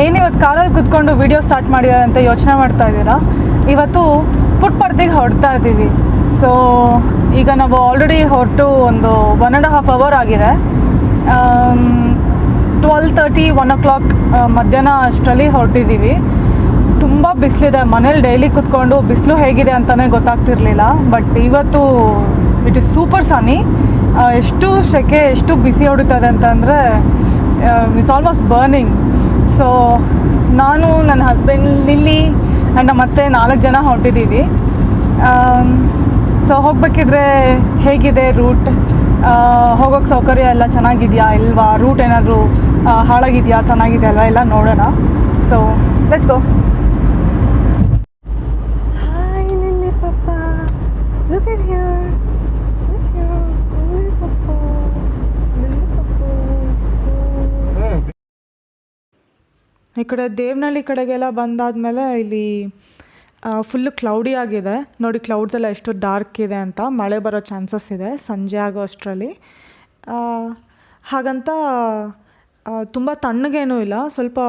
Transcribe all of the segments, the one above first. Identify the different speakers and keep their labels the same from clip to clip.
Speaker 1: ಏನಿವತ್ತು ಕಾರಲ್ಲಿ ಕುತ್ಕೊಂಡು ವಿಡಿಯೋ ಸ್ಟಾರ್ಟ್ ಮಾಡಿದ್ದಾರೆ ಅಂತ ಯೋಚನೆ ಮಾಡ್ತಾ ಇದ್ದೀರಾ? ಇವತ್ತು ಪುಟ್ಪರ್ತಿಗೆ ಹೊರಡ್ತಾ ಇದ್ದೀವಿ. ಸೊ ಈಗ ನಾವು ಆಲ್ರೆಡಿ ಹೊರಟು ಒಂದು 1.5 hour ಆಗಿದೆ. 12:30 1 o'clock ಮಧ್ಯಾಹ್ನ ಅಷ್ಟರಲ್ಲಿ ಹೊರಟಿದ್ದೀವಿ. ತುಂಬ ಬಿಸಿಲಿದೆ. ಮನೇಲಿ ಡೈಲಿ ಕುತ್ಕೊಂಡು ಬಿಸಿಲು ಹೇಗಿದೆ ಅಂತಲೇ ಗೊತ್ತಾಗ್ತಿರ್ಲಿಲ್ಲ. ಬಟ್ ಇವತ್ತು ಇಟ್ ಈಸ್ ಸೂಪರ್ ಸನ್ನಿ. ಎಷ್ಟು ಸೆಕೆ, ಎಷ್ಟು ಬಿಸಿ ಹೊಡಿತದೆ ಅಂತಂದರೆ ಇಟ್ಸ್ ಆಲ್ಮೋಸ್ಟ್ ಬರ್ನಿಂಗ್. ಸೊ ನಾನು, ನನ್ನ ಹಸ್ಬೆಂಡ್, ಲಿಲ್ಲಿ ಆ್ಯಂಡ್ ಮತ್ತೆ 4 ಜನ ಹೊರಟಿದ್ದೀವಿ. ಸೊ ಹೋಗಬೇಕಿದ್ರೆ ಹೇಗಿದೆ ರೂಟ್, ಹೋಗೋಕ್ಕೆ ಸೌಕರ್ಯ ಎಲ್ಲ ಚೆನ್ನಾಗಿದೆಯಾ ಇಲ್ವಾ, ರೂಟ್ ಏನಾದರೂ ಹಾಳಾಗಿದೆಯಾ ಚೆನ್ನಾಗಿದೆಯಾ ಅಲ್ವಾ ಎಲ್ಲ ನೋಡೋಣ. So let's go. Hi Lilly ಪಾಪ, look at here, look here, Lilly ಪಾಪ, ಲಿಲ್ಲಿ ಪಾಪ. ಈ ಕಡೆ ದೇವನಹಳ್ಳಿ ಕಡೆಗೆಲ್ಲ ಬಂದಾದಮೇಲೆ ಇಲ್ಲಿ ಫುಲ್ಲು ಕ್ಲೌಡಿ ಆಗಿದೆ ನೋಡಿ. ಕ್ಲೌಡ್ಸ್ ಎಲ್ಲ ಎಷ್ಟು ಡಾರ್ಕ್ ಇದೆ ಅಂತ. ಮಳೆ ಬರೋ ಚಾನ್ಸಸ್ ಇದೆ ಸಂಜೆ ಆಗೋ ಅಷ್ಟರಲ್ಲಿ. ಹಾಗಂತ ತುಂಬ ತಣ್ಣಗೇನೂ ಇಲ್ಲ, ಸ್ವಲ್ಪ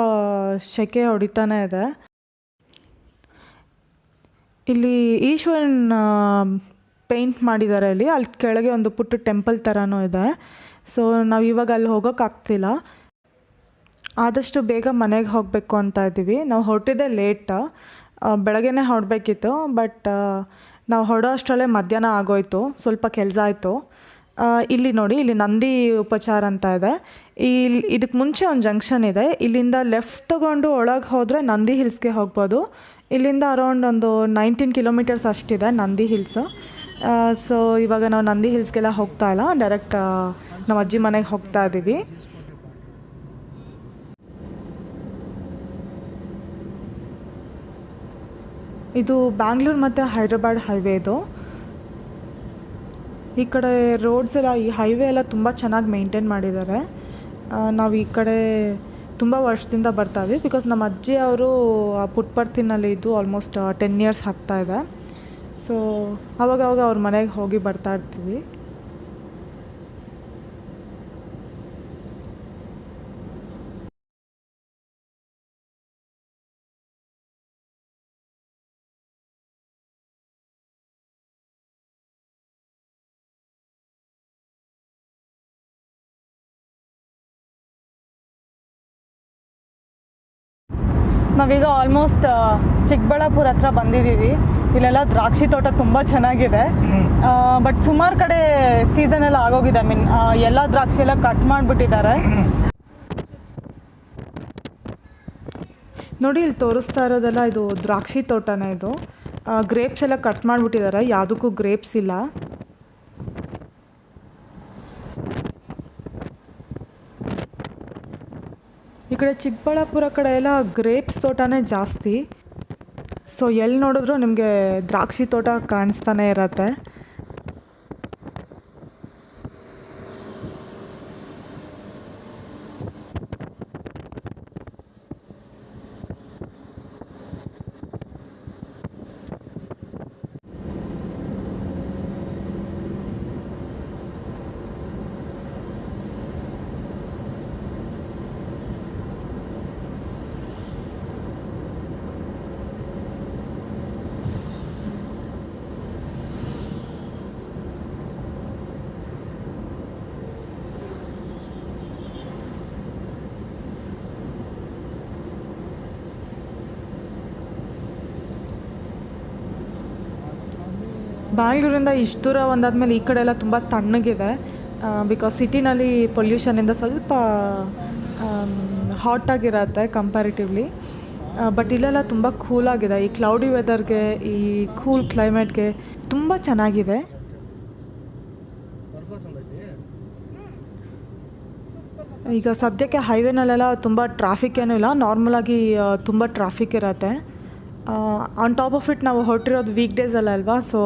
Speaker 1: ಸೆಕೆ ಹೊಡಿತಾನೆ ಇದೆ. ಇಲ್ಲಿ ಈಶ್ವರನ್ ಪೇಂಟ್ ಮಾಡಿದ್ದಾರೆ. ಅಲ್ಲಿ ಕೆಳಗೆ ಒಂದು ಪುಟ್ಟ ಟೆಂಪಲ್ ಥರನೂ ಇದೆ. ಸೊ ನಾವು ಇವಾಗ ಅಲ್ಲಿ ಹೋಗೋಕ್ಕಾಗ್ತಿಲ್ಲ. ಆದಷ್ಟು ಬೇಗ ಮನೆಗೆ ಹೋಗಬೇಕು ಅಂತ ಇದ್ದೀವಿ. ನಾವು ಹೊರಟಿದ್ದೆ ಲೇಟ್, ಬೆಳಗ್ಗೆನೇ ಹೊರಡಬೇಕಿತ್ತು. ಬಟ್ ನಾವು ಹೊರಡೋ ಅಷ್ಟರಲ್ಲೇ ಮಧ್ಯಾಹ್ನ ಆಗೋಯ್ತು, ಸ್ವಲ್ಪ ಕೆಲಸ ಆಯಿತು. ಇಲ್ಲಿ ನೋಡಿ, ಇಲ್ಲಿ ನಂದಿ ಉಪಚಾರ ಅಂತ ಇದೆ. ಇದಕ್ಕೆ ಮುಂಚೆ ಒಂದು ಜಂಕ್ಷನ್ ಇದೆ. ಇಲ್ಲಿಂದ ಲೆಫ್ಟ್ ತೊಗೊಂಡು ಒಳಗೆ ಹೋದರೆ ನಂದಿ ಹಿಲ್ಸ್ಗೆ ಹೋಗ್ಬೋದು. ಇಲ್ಲಿಂದ ಅರೌಂಡ್ ಒಂದು 19 kilometers ಅಷ್ಟಿದೆ ನಂದಿ ಹಿಲ್ಸು. ಸೊ ಇವಾಗ ನಾವು ನಂದಿ ಹಿಲ್ಸ್ಗೆಲ್ಲ ಹೋಗ್ತಾ ಇಲ್ಲ, ಡೈರೆಕ್ಟ್ ನಮ್ಮ ಅಜ್ಜಿ ಮನೆಗೆ ಹೋಗ್ತಾ ಇದ್ದೀವಿ. ಇದು ಬ್ಯಾಂಗ್ಳೂರು ಮತ್ತು ಹೈದ್ರಾಬಾದ್ ಹೈವೇ. ಇದು ಈ ಕಡೆ ರೋಡ್ಸ್ ಎಲ್ಲ, ಈ ಹೈವೇ ಎಲ್ಲ ತುಂಬ ಚೆನ್ನಾಗಿ ಮೇಂಟೈನ್ ಮಾಡಿದ್ದಾರೆ. ನಾವು ಈ ಕಡೆ ತುಂಬ ವರ್ಷದಿಂದ ಬರ್ತಾ ಇದ್ವಿ. ಬಿಕಾಸ್ ನಮ್ಮ ಅಜ್ಜಿ ಅವರು ಆ ಪುಟ್ಪರ್ತಿನಲ್ಲಿ ಇದ್ದು ಆಲ್ಮೋಸ್ಟ್ 10 years ಆಗ್ತಾಯಿದೆ. ಸೊ ಅವಾಗವಾಗ ಅವ್ರ ಮನೆಗೆ ಹೋಗಿ ಬರ್ತಾ ಇರ್ತೀವಿ. ನಾವೀಗ ಆಲ್ಮೋಸ್ಟ್ ಚಿಕ್ಕಬಳ್ಳಾಪುರ ಹತ್ರ ಬಂದಿದ್ದೀವಿ. ಇಲ್ಲೆಲ್ಲ ದ್ರಾಕ್ಷಿ ತೋಟ ತುಂಬ ಚೆನ್ನಾಗಿದೆ. ಬಟ್ ಸುಮಾರು ಕಡೆ ಸೀಸನ್ ಎಲ್ಲ ಆಗೋಗಿದೆ. ಎಲ್ಲ ದ್ರಾಕ್ಷಿ ಎಲ್ಲ ಕಟ್ ಮಾಡಿಬಿಟ್ಟಿದ್ದಾರೆ ನೋಡಿ. ಇಲ್ಲಿ ತೋರಿಸ್ತಾ ಇರೋದೆಲ್ಲ ಇದು ದ್ರಾಕ್ಷಿ ತೋಟನೇ. ಇದು ಗ್ರೇಪ್ಸ್ ಎಲ್ಲ ಕಟ್ ಮಾಡಿಬಿಟ್ಟಿದ್ದಾರೆ, ಯಾವುದಕ್ಕೂ ಗ್ರೇಪ್ಸ್ ಇಲ್ಲ. ಈ ಕಡೆ ಚಿಕ್ಕಬಳ್ಳಾಪುರ ಕಡೆ ಎಲ್ಲ ಗ್ರೇಪ್ಸ್ ತೋಟನೇ ಜಾಸ್ತಿ. ಸೊ ಎಲ್ಲಿ ನೋಡಿದ್ರು ನಿಮಗೆ ದ್ರಾಕ್ಷಿ ತೋಟ ಕಾಣಿಸ್ತಾನೆ ಇರತ್ತೆ. ಬ್ಯಾಂಗ್ಳೂರಿಂದ ಇಷ್ಟು ದೂರ ಒಂದಾದ್ಮೇಲೆ ಈ ಕಡೆ ಎಲ್ಲ ತುಂಬ ತಣ್ಣಗಿದೆ. ಬಿಕಾಸ್ ಸಿಟಿನಲ್ಲಿ ಪೊಲ್ಯೂಷನಿಂದ ಸ್ವಲ್ಪ ಹಾಟಾಗಿರತ್ತೆ ಕಂಪ್ಯಾರಿಟಿವ್ಲಿ. ಬಟ್ ಇಲ್ಲೆಲ್ಲ ತುಂಬ ಕೂಲಾಗಿದೆ. ಈ ಕ್ಲೌಡಿ ವೆದರ್ಗೆ, ಈ ಕೂಲ್ ಕ್ಲೈಮೇಟ್ಗೆ ತುಂಬ ಚೆನ್ನಾಗಿದೆ. ಈಗ ಸದ್ಯಕ್ಕೆ ಹೈವೇನಲ್ಲೆಲ್ಲ ತುಂಬ ಟ್ರಾಫಿಕ್ ಏನೂ ಇಲ್ಲ, ನಾರ್ಮಲಾಗಿ ತುಂಬ ಟ್ರಾಫಿಕ್ ಇರತ್ತೆ. ಆನ್ ಟಾಪ್ ಆಫ್ ಇಟ್ ನಾವು ಹೊರಟಿರೋದು ವೀಕ್ ಡೇಸಲ್ಲ ಅಲ್ವಾ, ಸೊ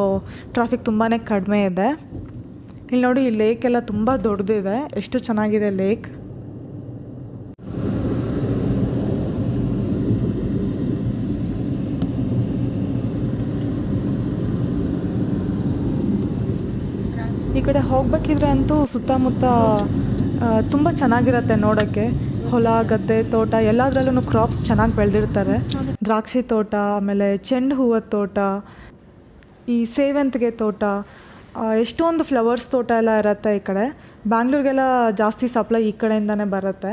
Speaker 1: ಟ್ರಾಫಿಕ್ ತುಂಬಾ ಕಡಿಮೆ ಇದೆ. ಇಲ್ಲಿ ನೋಡಿ, ಈ ಲೇಕ್ ಎಲ್ಲ ತುಂಬ ದೊಡ್ಡದಿದೆ, ಎಷ್ಟು ಚೆನ್ನಾಗಿದೆ ಲೇಕ್. ಈ ಕಡೆ ಹೋಗ್ಬೇಕಿದ್ರೆ ಅಂತೂ ಸುತ್ತಮುತ್ತ ತುಂಬ ಚೆನ್ನಾಗಿರುತ್ತೆ ನೋಡೋಕ್ಕೆ. ಹೊಲ ಗದ್ದೆ ತೋಟ ಎಲ್ಲದರಲ್ಲೂ ಕ್ರಾಪ್ಸ್ ಚೆನ್ನಾಗಿ ಬೆಳೆದಿರ್ತಾರೆ. ದ್ರಾಕ್ಷಿ ತೋಟ, ಆಮೇಲೆ ಚೆಂಡು ಹೂವದ ತೋಟ, ಈ ಸೇವಂತಿಗೆ ತೋಟ, ಎಷ್ಟೊಂದು ಫ್ಲವರ್ಸ್ ತೋಟ ಎಲ್ಲ ಇರುತ್ತೆ ಈ ಕಡೆ. ಬ್ಯಾಂಗ್ಳೂರಿಗೆಲ್ಲ ಜಾಸ್ತಿ ಸಪ್ಲೈ ಈ ಕಡೆಯಿಂದನೇ ಬರುತ್ತೆ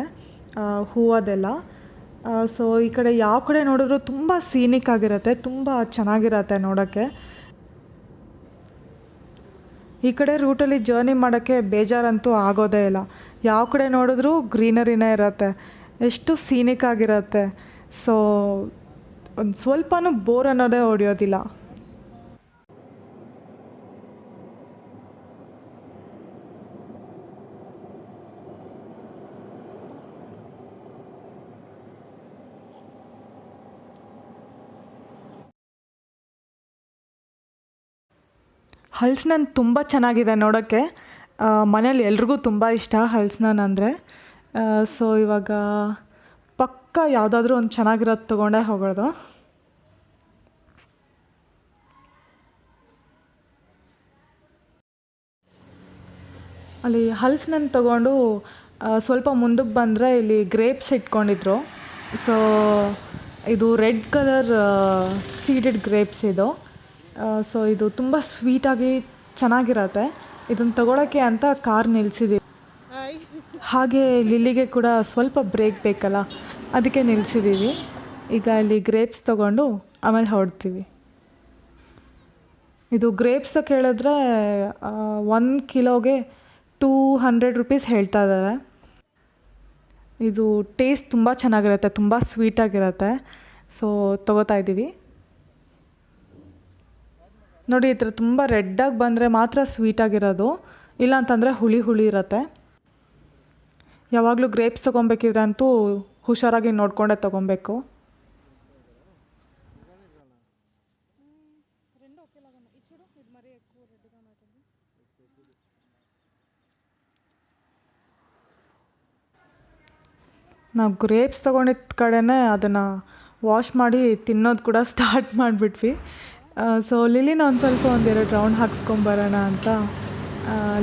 Speaker 1: ಹೂವದೆಲ್ಲ. ಸೊ ಈ ಕಡೆ ಯಾವ ಕಡೆ ನೋಡಿದ್ರು ತುಂಬ ಸೀನಿಕ್ ಆಗಿರುತ್ತೆ, ತುಂಬ ಚೆನ್ನಾಗಿರತ್ತೆ ನೋಡೋಕ್ಕೆ. ಈ ಕಡೆ ರೂಟಲ್ಲಿ ಜರ್ನಿ ಮಾಡೋಕ್ಕೆ ಬೇಜಾರಂತೂ ಆಗೋದೇ ಇಲ್ಲ. ಯಾವ ಕಡೆ ನೋಡಿದ್ರೂ ಗ್ರೀನರಿನೇ ಇರುತ್ತೆ, ಎಷ್ಟು ಸೀನಿಕ್ ಆಗಿರುತ್ತೆ. ಸೊ ಒಂದು ಸ್ವಲ್ಪನೂ ಬೋರ್ ಅನ್ನೋದೇ ಹೊಡೆಯೋದಿಲ್ಲ. ಹಲ್ಸಿನಣ್ಣು ತುಂಬ ಚೆನ್ನಾಗಿದೆ ನೋಡೋಕ್ಕೆ. ಮನೇಲಿ ಎಲ್ರಿಗೂ ತುಂಬ ಇಷ್ಟ ಹಲ್ಸಿನಣ್ಣು ಅಂದರೆ. ಸೊ ಇವಾಗ ಪಕ್ಕ ಯಾವುದಾದ್ರೂ ಒಂದು ಚೆನ್ನಾಗಿರೋದು ತೊಗೊಂಡೇ ಹೋಗೋದು. ಅಲ್ಲಿ ಹಲ್ಸಿನಣ್ಣು ತೊಗೊಂಡು ಸ್ವಲ್ಪ ಮುಂದಕ್ಕೆ ಬಂದರೆ ಇಲ್ಲಿ ಗ್ರೇಪ್ಸ್ ಇಟ್ಕೊಂಡಿದ್ರು. ಸೊ ಇದು ರೆಡ್ ಕಲರ್ ಸೀಡೆಡ್ ಗ್ರೇಪ್ಸ್ ಇದು. ಸೊ ಇದು ತುಂಬ ಸ್ವೀಟಾಗಿ ಚೆನ್ನಾಗಿರತ್ತೆ. ಇದನ್ನು ತೊಗೊಳಕ್ಕೆ ಅಂತ ಕಾರ್ ನಿಲ್ಲಿಸಿದ್ದೀವಿ. ಹಾಗೆ ಲಿಲ್ಲಿಗೆ ಕೂಡ ಸ್ವಲ್ಪ ಬ್ರೇಕ್ ಬೇಕಲ್ಲ, ಅದಕ್ಕೆ ನಿಲ್ಲಿಸಿದ್ದೀವಿ. ಈಗ ಇಲ್ಲಿ ಗ್ರೇಪ್ಸ್ ತೊಗೊಂಡು ಆಮೇಲೆ ಹೊರಡ್ತೀವಿ. ಇದು ಗ್ರೇಪ್ಸ್ ಕೇಳಿದ್ರೆ 1 ಕಿಲೋಗೆ 200 ರುಪೀಸ್ ಹೇಳ್ತಾ ಇದ್ದಾರೆ. ಇದು ಟೇಸ್ಟ್ ತುಂಬ ಚೆನ್ನಾಗಿರುತ್ತೆ, ತುಂಬ ಸ್ವೀಟಾಗಿರುತ್ತೆ. ಸೊ ತೊಗೋತಾ ಇದ್ದೀವಿ. ನೋಡಿ, ಈ ಥರ ತುಂಬ ರೆಡ್ಡಾಗಿ ಬಂದರೆ ಮಾತ್ರ ಸ್ವೀಟಾಗಿರೋದು, ಇಲ್ಲ ಅಂತಂದರೆ ಹುಳಿ ಹುಳಿ ಇರುತ್ತೆ. ಯಾವಾಗಲೂ ಗ್ರೇಪ್ಸ್ ತೊಗೊಬೇಕಿದ್ರೆ ಅಂತೂ ಹುಷಾರಾಗಿ ನೋಡಿಕೊಂಡೇ ತೊಗೊಬೇಕು. ನಾವು ಗ್ರೇಪ್ಸ್ ತೊಗೊಂಡಿದ್ದ ಕಡೆನೇ ಅದನ್ನು ವಾಶ್ ಮಾಡಿ ತಿನ್ನೋದು ಕೂಡ ಸ್ಟಾರ್ಟ್ ಮಾಡಿಬಿಟ್ವಿ. ಸೊ ಲಿಲ್ಲಿನ ಒಂದೆರಡು ರೌಂಡ್ ಹಾಕ್ಸ್ಕೊಂಬರೋಣ ಅಂತ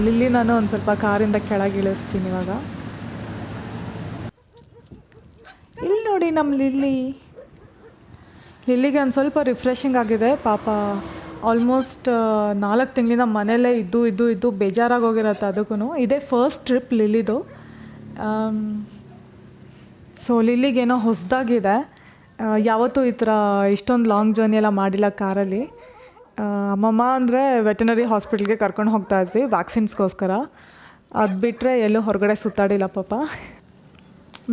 Speaker 1: ಲಿಲ್ಲಿ ನಾನು ಒಂದು ಸ್ವಲ್ಪ ಕಾರಿಂದ ಕೆಳಗೆ ಇಳಿಸ್ತೀನಿ ಇವಾಗ. ಇಲ್ಲಿ ನೋಡಿ ನಮ್ಮ ಲಿಲ್ಲಿಗೆ ಒಂದು ಸ್ವಲ್ಪ ರಿಫ್ರೆಶಿಂಗ್ ಆಗಿದೆ ಪಾಪ. ಆಲ್ಮೋಸ್ಟ್ 4 ತಿಂಗಳಿಂದ ಮನೆಯಲ್ಲೇ ಇದ್ದು ಬೇಜಾರಾಗಿ ಹೋಗಿರತ್ತೆ. ಅದಕ್ಕೂ ಇದೇ ಫಸ್ಟ್ ಟ್ರಿಪ್ ಲಿಲ್ಲಿದು. ಸೊ ಲಿಲ್ಲಿಗೇನೋ ಹೊಸದಾಗಿದೆ, ಯಾವತ್ತೂ ಈ ಥರ ಇಷ್ಟೊಂದು ಲಾಂಗ್ ಜರ್ನಿ ಎಲ್ಲ ಮಾಡಿಲ್ಲ ಕಾರಲ್ಲಿ. ಅಮ್ಮಮ್ಮ ಅಂದರೆ ವೆಟನರಿ ಹಾಸ್ಪಿಟ್ಲ್ಗೆ ಕರ್ಕೊಂಡು ಹೋಗ್ತಾ ಇದ್ವಿ ವ್ಯಾಕ್ಸಿನ್ಸ್ಗೋಸ್ಕರ. ಅದು ಬಿಟ್ಟರೆ ಎಲ್ಲೂ ಹೊರಗಡೆ ಸುತ್ತಾಡಿಲ್ಲ ಪಾಪ.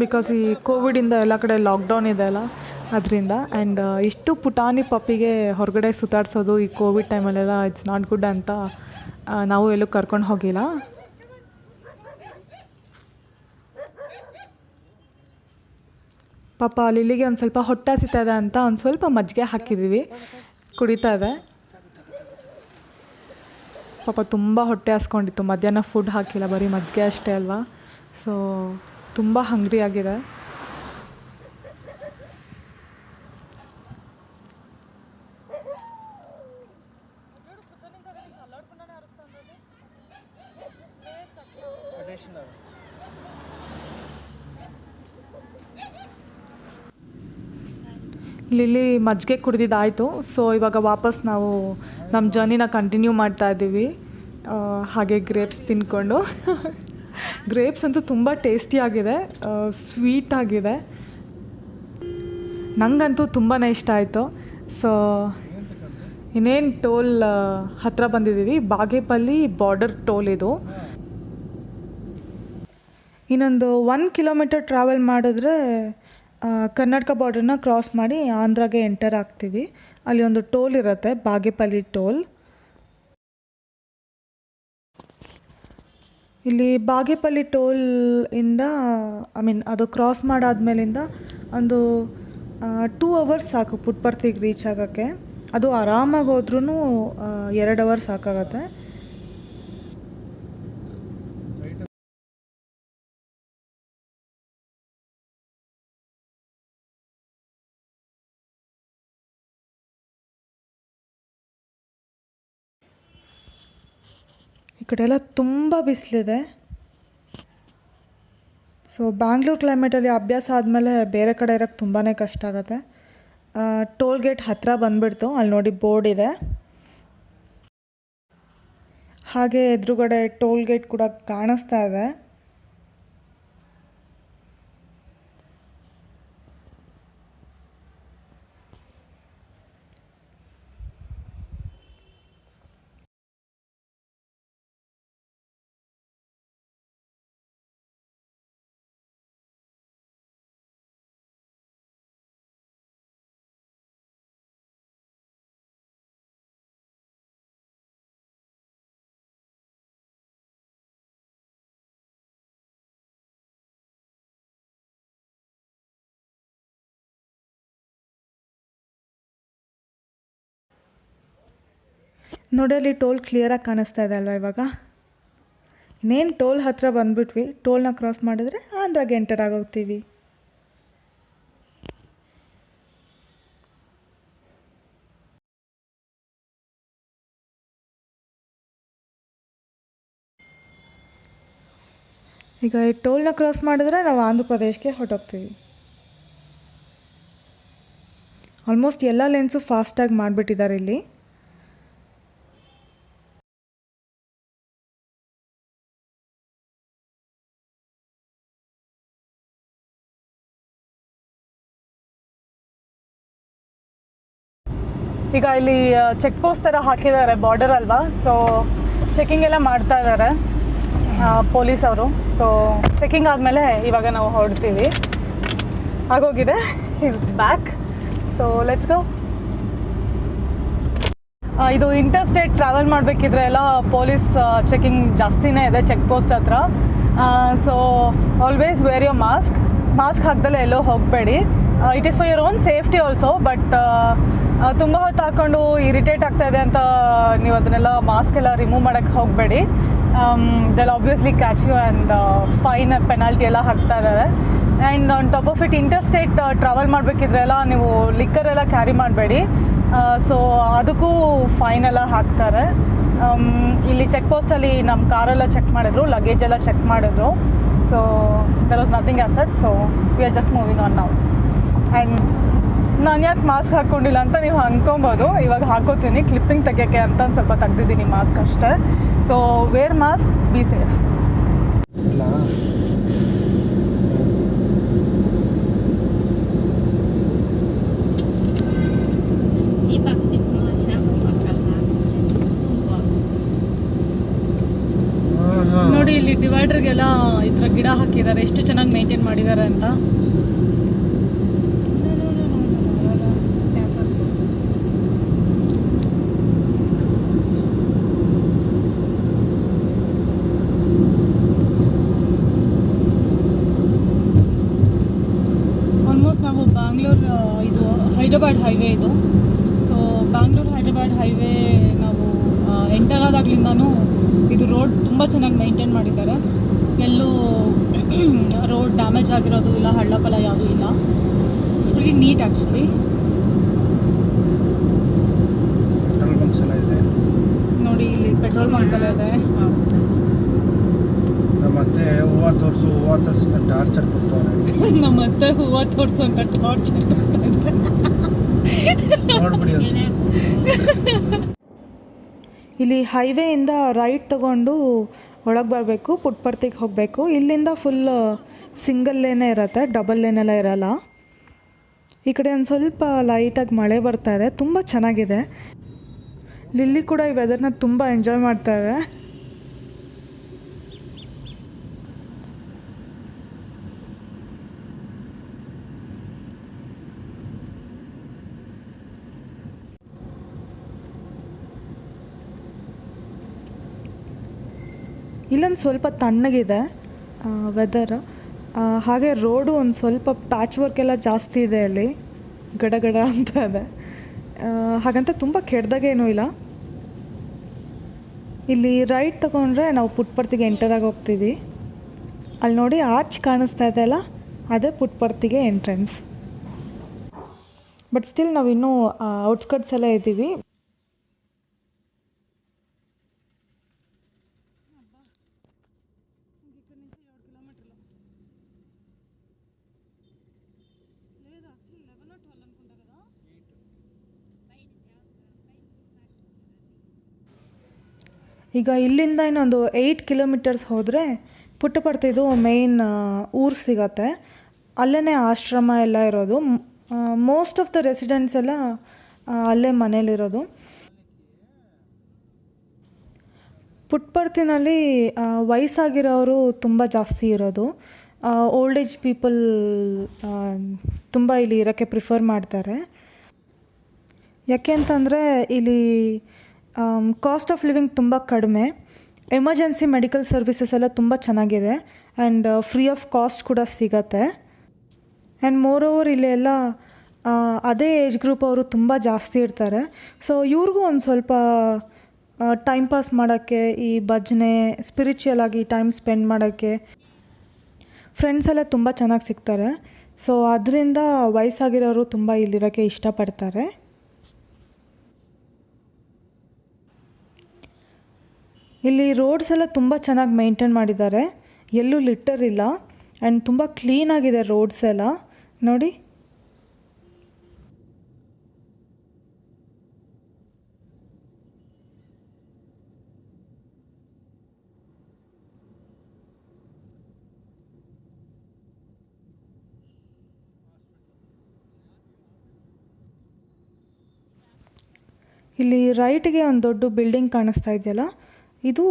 Speaker 1: ಬಿಕಾಸ್ ಈ ಕೋವಿಡಿಂದ ಎಲ್ಲ ಕಡೆ ಲಾಕ್ಡೌನ್ ಇದೆ ಅಲ್ಲ, ಅದರಿಂದ. ಆ್ಯಂಡ್ ಇಷ್ಟು ಪುಟಾಣಿ ಪಪ್ಪಿಗೆ ಹೊರಗಡೆ ಸುತ್ತಾಡ್ಸೋದು ಈ ಕೋವಿಡ್ ಟೈಮಲ್ಲೆಲ್ಲ ಇಟ್ಸ್ ನಾಟ್ ಗುಡ್ ಅಂತ ನಾವು ಎಲ್ಲೂ ಕರ್ಕೊಂಡು ಹೋಗಿಲ್ಲ. ಪಾಪ ಲಿಲ್ಲಿಗೆ ಒಂದು ಸ್ವಲ್ಪ ಹೊಟ್ಟೆ ಹಸಿತದೆ ಅಂತ ಒಂದು ಸ್ವಲ್ಪ ಮಜ್ಜಿಗೆ ಹಾಕಿದ್ದೀವಿ, ಕುಡಿತಾ ಇದೆ. ಪಾಪ ತುಂಬ ಹೊಟ್ಟೆ ಹಸ್ಕೊಂಡಿತ್ತು, ಮಧ್ಯಾಹ್ನ ಫುಡ್ ಹಾಕಿಲ್ಲ, ಬರೀ ಮಜ್ಜಿಗೆ ಅಷ್ಟೇ ಅಲ್ವಾ. ಸೊ ತುಂಬ ಹಂಗ್ರಿ ಆಗಿದೆ. ಲಿಲ್ಲಿ ಮಜ್ಜಿಗೆ ಕುಡಿದಿದ್ದಾಯಿತು. ಸೊ ಇವಾಗ ವಾಪಸ್ ನಾವು ನಮ್ಮ ಜರ್ನಿನ ಕಂಟಿನ್ಯೂ ಮಾಡ್ತಾ ಇದ್ದೀವಿ, ಹಾಗೆ ಗ್ರೇಪ್ಸ್ ತಿಂದ್ಕೊಂಡು. ಗ್ರೇಪ್ಸ್ ಅಂತೂ ತುಂಬ ಟೇಸ್ಟಿಯಾಗಿದೆ, ಸ್ವೀಟಾಗಿದೆ, ನನಗಂತೂ ತುಂಬಾ ಇಷ್ಟ ಆಯಿತು. ಸೊ ಇನ್ನೇನು ಟೋಲ್ ಹತ್ತಿರ ಬಂದಿದ್ದೀವಿ, ಬಾಗೇಪಲ್ಲಿ ಬಾರ್ಡರ್ ಟೋಲ್ ಇದು. ಇನ್ನೊಂದು 1 ಕಿಲೋಮೀಟರ್ ಟ್ರಾವೆಲ್ ಮಾಡಿದ್ರೆ ಕರ್ನಾಟಕ ಬಾರ್ಡ್ರನ್ನ ಕ್ರಾಸ್ ಮಾಡಿ ಆಂಧ್ರಾಗೆ ಎಂಟರ್ ಆಗ್ತೀವಿ. ಅಲ್ಲಿ ಒಂದು ಟೋಲ್ ಇರುತ್ತೆ, ಬಾಗೇಪಲ್ಲಿ ಟೋಲ್. ಇಲ್ಲಿ ಬಾಗೇಪಲ್ಲಿ ಟೋಲ್ ಇಂದ ಅದು ಕ್ರಾಸ್ ಮಾಡಾದ್ಮೇಲಿಂದ ಒಂದು 2 ಅವರ್ಸ್ ಸಾಕು ಪುಟ್ಪರ್ತಿಗೆ ರೀಚ್ ಆಗೋಕ್ಕೆ. ಅದು ಆರಾಮಾಗಿ ಹೋದ್ರೂ 2 ಅವರ್ಸ್ ಸಾಕಾಗತ್ತೆ. ಈ ಕಡೆ ಎಲ್ಲ ತುಂಬ ಬಿಸಿಲಿದೆ. ಸೊ ಬ್ಯಾಂಗ್ಳೂರು ಕ್ಲೈಮೇಟಲ್ಲಿ ಅಭ್ಯಾಸ ಆದಮೇಲೆ ಬೇರೆ ಕಡೆ ಇರೋಕ್ಕೆ ತುಂಬಾ ಕಷ್ಟ ಆಗುತ್ತೆ. ಟೋಲ್ ಗೇಟ್ ಹತ್ತಿರ ಬಂದುಬಿಡ್ತು. ಅಲ್ಲಿ ನೋಡಿ ಬೋರ್ಡ್ ಇದೆ. ಹಾಗೆ ಎದುರುಗಡೆ ಟೋಲ್ ಗೇಟ್ ಕೂಡ ಕಾಣಿಸ್ತಾ ಇದೆ. ನೋಡಿ ಅಲ್ಲಿ ಟೋಲ್ ಕ್ಲಿಯರಾಗಿ ಕಾಣಿಸ್ತಾ ಇದೆ ಅಲ್ವಾ ಇವಾಗ. ಇನ್ನೇನು ಟೋಲ್ ಹತ್ತಿರ ಬಂದುಬಿಟ್ವಿ. ಟೋಲ್ನ ಕ್ರಾಸ್ ಮಾಡಿದ್ರೆ ಆಂಧ್ರಾಗೆ ಎಂಟರ್ ಆಗೋಗ್ತೀವಿ. ಈಗ ಈ ಟೋಲ್ನ ಕ್ರಾಸ್ ಮಾಡಿದ್ರೆ ನಾವು ಆಂಧ್ರ ಪ್ರದೇಶಕ್ಕೆ ಹೊರಟೋಗ್ತೀವಿ. ಆಲ್ಮೋಸ್ಟ್ ಎಲ್ಲ ಲೇನ್ಸು ಫಾಸ್ಟಾಗಿ ಮಾಡಿಬಿಟ್ಟಿದ್ದಾರೆ ಇಲ್ಲಿ. ಈಗ ಇಲ್ಲಿ ಚೆಕ್ ಪೋಸ್ಟ್ ಥರ ಹಾಕಿದ್ದಾರೆ, ಬಾರ್ಡರ್ ಅಲ್ವಾ. ಸೊ ಚೆಕಿಂಗ್ ಎಲ್ಲ ಮಾಡ್ತಾ ಇದ್ದಾರೆ ಪೊಲೀಸ್ ಅವರು. ಸೊ ಚೆಕಿಂಗ್ ಆದಮೇಲೆ ಇವಾಗ ನಾವು ಹೊರಡ್ತೀವಿ. ಆಗೋಗಿದೆ, ಇಸ್ ಬ್ಯಾಕ್. ಸೊ ಲೆಟ್ಸ್ ಗೋ. ಇದು ಇಂಟರ್ ಸ್ಟೇಟ್ ಟ್ರಾವೆಲ್ ಮಾಡಬೇಕಿದ್ರೆ ಎಲ್ಲ ಪೊಲೀಸ್ ಚೆಕಿಂಗ್ ಜಾಸ್ತಿನೇ ಇದೆ ಚೆಕ್ ಪೋಸ್ಟ್ ಹತ್ರ. So always wear your mask ಹಾಕ್ದಲ್ಲೇ ಎಲ್ಲೋ ಹೋಗಬೇಡಿ. It is for your own safety also. But ತುಂಬ ಹೊತ್ತು ಹಾಕ್ಕೊಂಡು ಇರಿಟೇಟ್ ಆಗ್ತಾ ಇದೆ ಅಂತ ನೀವು ಅದನ್ನೆಲ್ಲ ಮಾಸ್ಕ್ ಎಲ್ಲ ರಿಮೂವ್ ಮಾಡೋಕ್ಕೆ ಹೋಗಬೇಡಿ. They'll obviously catch you and fine penalty ಎಲ್ಲ ಹಾಕ್ತಾ ಇದ್ದಾರೆ. And on top of it interstate travel ಮಾಡಬೇಕಿದ್ರೆಲ್ಲ ನೀವು ಲಿಕ್ಕರ್ ಎಲ್ಲ ಕ್ಯಾರಿ ಮಾಡಬೇಡಿ. ಸೊ ಅದಕ್ಕೂ ಫೈನ್ ಎಲ್ಲ ಹಾಕ್ತಾರೆ. ಇಲ್ಲಿ ಚೆಕ್ ಪೋಸ್ಟಲ್ಲಿ ನಮ್ಮ ಕಾರೆಲ್ಲ ಚೆಕ್ ಮಾಡಿದ್ರು, ಲಗೇಜ್ ಎಲ್ಲ ಚೆಕ್ ಮಾಡಿದ್ರು. So there was nothing as such. So we are just moving on now. And ನಾನು ಯಾಕೆ ಮಾಸ್ಕ್ ಹಾಕ್ಕೊಂಡಿಲ್ಲ ಅಂತ ನೀವು ಅಂದ್ಕೊಬೋದು. ಇವಾಗ ಹಾಕೋತೀನಿ ಕ್ಲಿಪ್ಪಿಂಗ್ ತೆಗಿಯೋಕ್ಕೆ ಅಂತ ಒಂದು ಸ್ವಲ್ಪ ತೆಗ್ದಿದ್ದೀನಿ ಮಾಸ್ಕ್ ಅಷ್ಟೇ. So wear mask, be safe. ನೋಡಿ ಇಲ್ಲಿ ಡಿವೈಡರ್ಗೆಲ್ಲ ಈ ಥರ ಗಿಡ ಹಾಕಿದ್ದಾರೆ, ಎಷ್ಟು ಚೆನ್ನಾಗಿ ಮೇಂಟೈನ್ ಮಾಡಿದ್ದಾರೆ ಅಂತ. ಆಲ್ಮೋಸ್ಟ್ ನಾವು ಬ್ಯಾಂಗ್ಳೂರು, ಇದು ಹೈದ್ರಾಬಾದ್ ಹೈವೇ ಇದು. ಸೊ ಬ್ಯಾಂಗ್ಳೂರು ಹೈದ್ರಾಬಾದ್ ಹೈವೇ ನಾವು ಎಂಟರ್ ಆದಾಗ್ಲಿಂದನೂ ಇದು ರೋಡ್ ತುಂಬ ಚೆನ್ನಾಗಿ ಮೇಂಟೈನ್ ಮಾಡಿದ್ದಾರೆ. ಎಲ್ಲೂ ರೋಡ್ ಡ್ಯಾಮೇಜ್ ಆಗಿರೋದು ಇಲ್ಲ, ಹಳ್ಳ ಪಳ ಯಾವುದೂ ಇಲ್ಲ. It's very neat actually.
Speaker 2: Petrol bunks ಎಲ್ಲ ಇದೆ
Speaker 1: ನೋಡಿ, ಇಲ್ಲಿ ಪೆಟ್ರೋಲ್ ಬಂಕ್ ಎಲ್ಲ ಇದೆ.
Speaker 2: ಮತ್ತೆ ಹೂವು ತೋರಿಸು ಟಾರ್ಚರ್ ಕೊಡ್ತಾರೆ.
Speaker 1: ನಮ್ಮ ಮತ್ತೆ ಹೂವು ತೋರಿಸು ಅಂತ ಟಾರ್ಚರ್ ಕೊಡ್ತಾ ಇದ್ದಾರೆ.
Speaker 2: ನೋಡ್ಬಿಡಿ.
Speaker 1: ಇಲ್ಲಿ ಹೈವೇಯಿಂದ ರೈಟ್ ತೊಗೊಂಡು ಒಳಗೆ ಬರಬೇಕು, ಪುಟ್ಪರ್ತಿಗೆ ಹೋಗಬೇಕು. ಇಲ್ಲಿಂದ ಫುಲ್ ಸಿಂಗಲ್ ಲೇನೇ ಇರುತ್ತೆ, ಡಬಲ್ ಲೇನೆಲ್ಲ ಇರಲ್ಲ. ಈ ಕಡೆ ಒಂದು ಸ್ವಲ್ಪ ಲೈಟಾಗಿ ಮಳೆ ಬರ್ತಾ ಇದೆ, ತುಂಬ ಚೆನ್ನಾಗಿದೆ. ಲಿಲ್ಲಿ ಕೂಡ ಈ ವೆದರ್ನ ತುಂಬ ಎಂಜಾಯ್ ಮಾಡ್ತಾರೆ. ಇಲ್ಲೊಂದು ಸ್ವಲ್ಪ ತಣ್ಣಗಿದೆ ವೆದರ್. ಹಾಗೆ ರೋಡು ಒಂದು ಸ್ವಲ್ಪ ಪ್ಯಾಚ್ ವರ್ಕ್ ಎಲ್ಲ ಜಾಸ್ತಿ ಇದೆ ಅಲ್ಲಿ, ಗಡ ಅಂತ ಇದೆ. ಹಾಗಂತ ತುಂಬ ಕೆಡ್ದಾಗೇನೂ ಇಲ್ಲ. ಇಲ್ಲಿ ರೈಟ್ ತೊಗೊಂಡ್ರೆ ನಾವು ಪುಟ್ಪರ್ತಿಗೆ ಎಂಟರ್ ಆಗಿ ಹೋಗ್ತೀವಿ. ಅಲ್ಲಿ ನೋಡಿ ಆರ್ಚ್ ಕಾಣಿಸ್ತಾ ಇದೆ ಅಲ್ಲ, ಅದೇ ಪುಟ್ಪರ್ತಿಗೆ ಎಂಟ್ರೆನ್ಸ್. ಬಟ್ ಸ್ಟಿಲ್ ನಾವು ಇನ್ನೂ ಔಟ್ಸ್ಕಟ್ಸ್ ಎಲ್ಲ ಇದ್ದೀವಿ. ಈಗ ಇಲ್ಲಿಂದ ಇನ್ನೊಂದು 8 ಕಿಲೋಮೀಟರ್ಸ್ ಹೋದರೆ ಪುಟ್ಟಪರ್ತಿದು ಮೇಯ್ನ್ ಊರು ಸಿಗತ್ತೆ. ಅಲ್ಲೇ ಆಶ್ರಮ ಎಲ್ಲ ಇರೋದು. ಮೋಸ್ಟ್ ಆಫ್ ದ ರೆಸಿಡೆಂಟ್ಸ್ ಎಲ್ಲ ಅಲ್ಲೇ ಮನೇಲಿರೋದು. ಪುಟ್ಟಪರ್ತಿನಲ್ಲಿ ವಯಸ್ಸಾಗಿರೋರು ತುಂಬ ಜಾಸ್ತಿ ಇರೋದು. ಓಲ್ಡ್ ಏಜ್ ಪೀಪಲ್ ತುಂಬ ಇಲ್ಲಿ ಇರೋಕ್ಕೆ ಪ್ರಿಫರ್ ಮಾಡ್ತಾರೆ. ಯಾಕೆ ಅಂತಂದರೆ ಇಲ್ಲಿ ಕಾಸ್ಟ್ ಆಫ್ ಲಿವಿಂಗ್ ತುಂಬ ಕಡಿಮೆ. ಎಮರ್ಜೆನ್ಸಿ ಮೆಡಿಕಲ್ ಸರ್ವಿಸಸ್ ಎಲ್ಲ ತುಂಬ ಚೆನ್ನಾಗಿದೆ ಆ್ಯಂಡ್ ಫ್ರೀ ಆಫ್ ಕಾಸ್ಟ್ ಕೂಡ ಸಿಗತ್ತೆ. ಆ್ಯಂಡ್ ಮೋರ್ ಓವರ್ ಇಲ್ಲಿ ಎಲ್ಲ ಅದೇ ಏಜ್ ಗ್ರೂಪ್ ಅವರು ತುಂಬ ಜಾಸ್ತಿ ಇರ್ತಾರೆ. ಸೊ ಇವ್ರಿಗೂ ಒಂದು ಸ್ವಲ್ಪ ಟೈಮ್ ಪಾಸ್ ಮಾಡೋಕ್ಕೆ, ಈ ಭಜನೆ ಸ್ಪಿರಿಚುವಲ್ ಆಗಿ ಟೈಮ್ ಸ್ಪೆಂಡ್ ಮಾಡೋಕ್ಕೆ ಫ್ರೆಂಡ್ಸ್ ಎಲ್ಲ ತುಂಬ ಚೆನ್ನಾಗಿ ಸಿಗ್ತಾರೆ. ಸೊ ಅದರಿಂದ ವಯಸ್ಸಾಗಿರೋರು ತುಂಬ ಇಲ್ಲಿರೋಕ್ಕೆ ಇಷ್ಟಪಡ್ತಾರೆ. ಇಲ್ಲಿ ರೋಡ್ಸ್ ಎಲ್ಲ ತುಂಬ ಚೆನ್ನಾಗಿ ಮೇಂಟೈನ್ ಮಾಡಿದ್ದಾರೆ. ಎಲ್ಲೂ ಲಿಟ್ಟರ್ ಇಲ್ಲ ಆ್ಯಂಡ್ ತುಂಬ ಕ್ಲೀನಾಗಿದೆ ರೋಡ್ಸ್ ಎಲ್ಲ ನೋಡಿ. ಇಲ್ಲಿ ರೈಟ್ಗೆ ಒಂದು ದೊಡ್ಡ ಬಿಲ್ಡಿಂಗ್ ಕಾಣಿಸ್ತಾ ಇದೆಯಲ್ಲ, ಇದು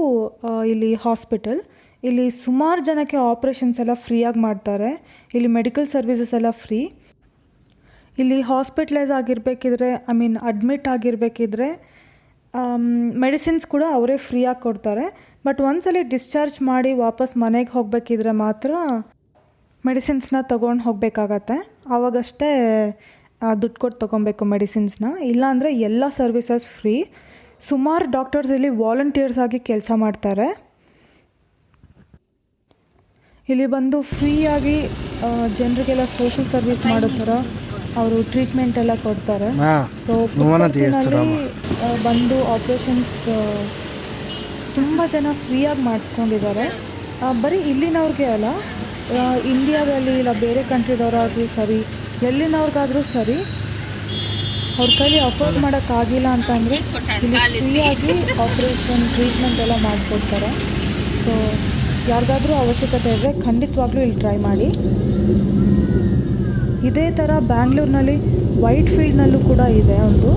Speaker 1: ಇಲ್ಲಿ ಹಾಸ್ಪಿಟಲ್. ಇಲ್ಲಿ ಸುಮಾರು ಜನಕ್ಕೆ ಆಪ್ರೇಷನ್ಸ್ ಎಲ್ಲ ಫ್ರೀಯಾಗಿ ಮಾಡ್ತಾರೆ. ಇಲ್ಲಿ ಮೆಡಿಕಲ್ ಸರ್ವಿಸಸ್ ಎಲ್ಲ ಫ್ರೀ. ಇಲ್ಲಿ ಹಾಸ್ಪಿಟಲೈಸ್ ಆಗಿರಬೇಕಿದ್ರೆ, ಅಡ್ಮಿಟ್ ಆಗಿರಬೇಕಿದ್ರೆ ಮೆಡಿಸಿನ್ಸ್ ಕೂಡ ಅವರೇ ಫ್ರೀಯಾಗಿ ಕೊಡ್ತಾರೆ. ಬಟ್ ಒಂದ್ಸಲಿ ಡಿಸ್ಚಾರ್ಜ್ ಮಾಡಿ ವಾಪಸ್ ಮನೆಗೆ ಹೋಗಬೇಕಿದ್ರೆ ಮಾತ್ರ ಮೆಡಿಸಿನ್ಸ್ನ ತೊಗೊಂಡು ಹೋಗಬೇಕಾಗತ್ತೆ. ಆವಾಗಷ್ಟೇ ದುಡ್ಡು ಕೊಟ್ಟು ತೊಗೊಬೇಕು ಮೆಡಿಸಿನ್ಸ್ನ. ಇಲ್ಲಾಂದರೆ ಎಲ್ಲ ಸರ್ವಿಸಸ್ ಫ್ರೀ. ಸುಮಾರು ಡಾಕ್ಟರ್ಸ್ ಇಲ್ಲಿ ವಾಲಂಟಿಯರ್ಸ್ ಆಗಿ ಕೆಲಸ ಮಾಡ್ತಾರೆ. ಇಲ್ಲಿ ಬಂದು ಫ್ರೀಯಾಗಿ ಜನರಿಗೆಲ್ಲ ಸೋಷಿಯಲ್ ಸರ್ವಿಸ್ ಮಾಡೋ ಥರ ಅವರು ಟ್ರೀಟ್ಮೆಂಟ್ ಎಲ್ಲ ಕೊಡ್ತಾರೆ. ಸೊ ಬಂದು ಆಪ್ರೇಷನ್ಸ್ ತುಂಬ ಜನ ಫ್ರೀಯಾಗಿ ಮಾಡಿಸ್ಕೊಂಡಿದ್ದಾರೆ. ಬರೀ ಇಲ್ಲಿನವ್ರಿಗೆ ಅಲ್ಲ, ಇಂಡಿಯಾದಲ್ಲಿ ಇಲ್ಲ ಬೇರೆ ಕಂಟ್ರಿದವರಾದರೂ ಸರಿ, ಎಲ್ಲಿನವ್ರಿಗಾದರೂ ಸರಿ, ಅವ್ರ ಕೈಲಿ ಅಫೋರ್ಡ್ ಮಾಡೋಕ್ಕಾಗಿಲ್ಲ ಅಂತಂದರೆ ಇಲ್ಲಿ ಫ್ರೀಯಾಗಿ ಆಪ್ರೇಷನ್ ಟ್ರೀಟ್ಮೆಂಟ್ ಎಲ್ಲ ಮಾಡಿಕೊಡ್ತಾರೆ. ಸೊ ಯಾರಿಗಾದ್ರೂ ಅವಶ್ಯಕತೆ ಇದ್ದರೆ ಖಂಡಿತವಾಗ್ಲೂ ಇಲ್ಲಿ ಟ್ರೈ ಮಾಡಿ. ಇದೇ ಥರ ಬ್ಯಾಂಗ್ಳೂರಿನಲ್ಲಿ ವೈಟ್ ಫೀಲ್ಡ್ನಲ್ಲೂ ಕೂಡ ಇದೆ ಒಂದು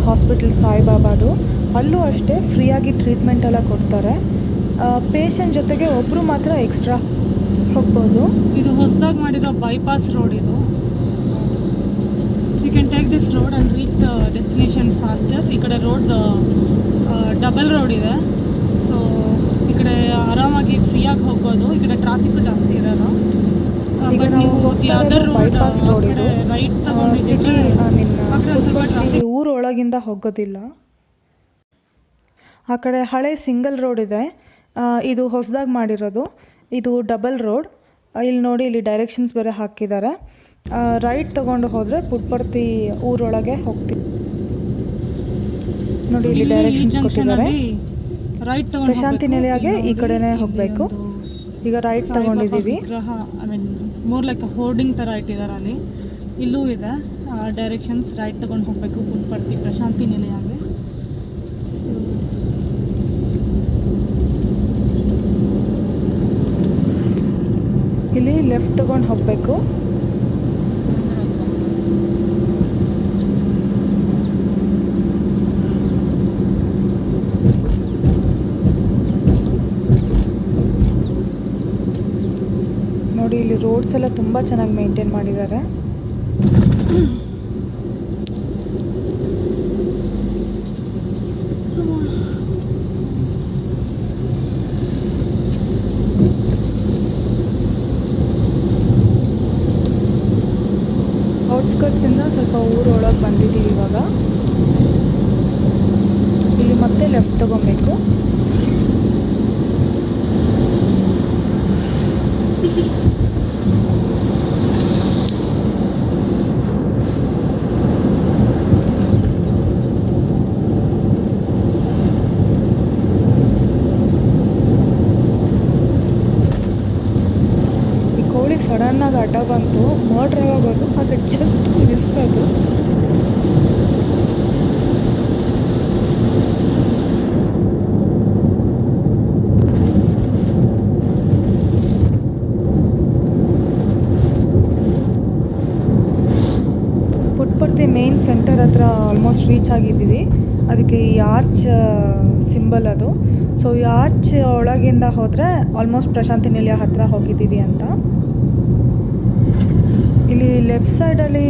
Speaker 1: ಹಾಸ್ಪಿಟಲ್, ಸಾಯಿಬಾಬಾದು. ಅಲ್ಲೂ ಅಷ್ಟೇ ಫ್ರೀಯಾಗಿ ಟ್ರೀಟ್ಮೆಂಟ್ ಎಲ್ಲ ಕೊಡ್ತಾರೆ. ಪೇಷಂಟ್ ಜೊತೆಗೆ ಒಬ್ಬರು ಮಾತ್ರ ಎಕ್ಸ್ಟ್ರಾ ಹೋಗ್ಬೋದು.
Speaker 3: ಇದು ಹೊಸದಾಗಿ ಮಾಡಿರೋ ಬೈಪಾಸ್ ರೋಡ್ ಇದು. You can take this road and reach the destination faster. ಈ ಕಡೆ ರೋಡ್ ಡಬಲ್ ರೋಡ್ ಇದೆ. ಸೊ ಈ ಕಡೆ ಆರಾಮಾಗಿ ಫ್ರೀಯಾಗಿ ಹೋಗ್ಬೋದು. ಈ ಕಡೆ ಟ್ರಾಫಿಕ್ಕು ಜಾಸ್ತಿ ಇರೋಲ್ಲ. ಬಟ್ ನೀವು ದಿ ಅದರ್ ರೋಡ್ ರೈಟ್ ತಗೊಂಡಿದ್ದೀವಿ,
Speaker 1: ಟ್ರಾಫಿಕ್ ಊರೊಳಗಿಂದ ಹೋಗೋದಿಲ್ಲ. ಆ ಕಡೆ ಹಳೆ ಸಿಂಗಲ್ ರೋಡ್ ಇದೆ, ಇದು ಹೊಸದಾಗಿ ಮಾಡಿರೋದು. ಇದು ಡಬಲ್ ರೋಡ್. ಇಲ್ಲಿ ನೋಡಿ, ಇಲ್ಲಿ ಡೈರೆಕ್ಷನ್ಸ್ ಬೇರೆ ಹಾಕಿದ್ದಾರೆ. ರೈಟ್ ತಗೊಂಡು ಹೋದರೆ ಪುಟ್ಟಪರ್ತಿ ಊರೊಳಗೆ ಹೋಗ್ತೀವಿ. ನೋಡಿ, ಇಲ್ಲಿ ಡೈರೆಕ್ಷನ್ಸ್ ಕೊಟ್ಟಿದ್ದಾರೆ. ಪ್ರಶಾಂತಿ ನಿಲಯಗೆ ಈ ಕಡೆನೇ ಹೋಗಬೇಕು. ಈಗ ರೈಟ್ ತಗೊಂಡಿದ್ದೀವಿ.
Speaker 3: ಮೋರ್ ಲೈಕ್ ಹೋರ್ಡಿಂಗ್ ಥರ ಇಟ್ಟಿದ್ದಾರೆ ಅಲ್ಲಿ. ಇಲ್ಲೂ ಇದೆ ಡೈರೆಕ್ಷನ್ಸ್. ರೈಟ್ ತಗೊಂಡು ಹೋಗಬೇಕು ಪುಟ್ಟಪರ್ತಿ ಪ್ರಶಾಂತಿ ನಿಲಯಗೆ.
Speaker 1: ಇಲ್ಲಿ ಲೆಫ್ಟ್ ತಗೊಂಡು ಹೋಗಬೇಕು. ನೋಡಿ, ಇಲ್ಲಿ ರೋಡ್ಸ್ ಎಲ್ಲ ತುಂಬ ಚೆನ್ನಾಗಿ ಮೇಂಟೈನ್ ಮಾಡಿದ್ದಾರೆ. ಔಟ್ಸ್ಕರ್ಟ್ಸಿಂದ ಸ್ವಲ್ಪ ಊರೊಳಗೆ ಬಂದಿದ್ದೀವಿ ಇವಾಗ. ಇಲ್ಲಿ ಮತ್ತೆ ಲೆಫ್ಟ್ ತಗೊಬೇಕು. ಸಡನ್ನಾಗಿ ಅಡ್ಡ ಬಂತು, ಮರ್ಡ್ರ್ ಆಗೋದು, ಅದು ಜಸ್ಟ್ ಮಿಸ್ ಅದು. ರೀಚ್ ಆಗಿದ್ದೀವಿ. ಅದಕ್ಕೆ ಈ ಆರ್ಚ್ ಸಿಂಬಲ್ ಅದು. ಸೊ ಈ ಆರ್ಚ್ ಒಳಗಿಂದ ಹೋದರೆ ಆಲ್ಮೋಸ್ಟ್ ಪ್ರಶಾಂತಿ ನಿಲಯ ಹತ್ತಿರ ಹೋಗಿದ್ದೀವಿ ಅಂತ. ಇಲ್ಲಿ ಲೆಫ್ಟ್ ಸೈಡಲ್ಲಿ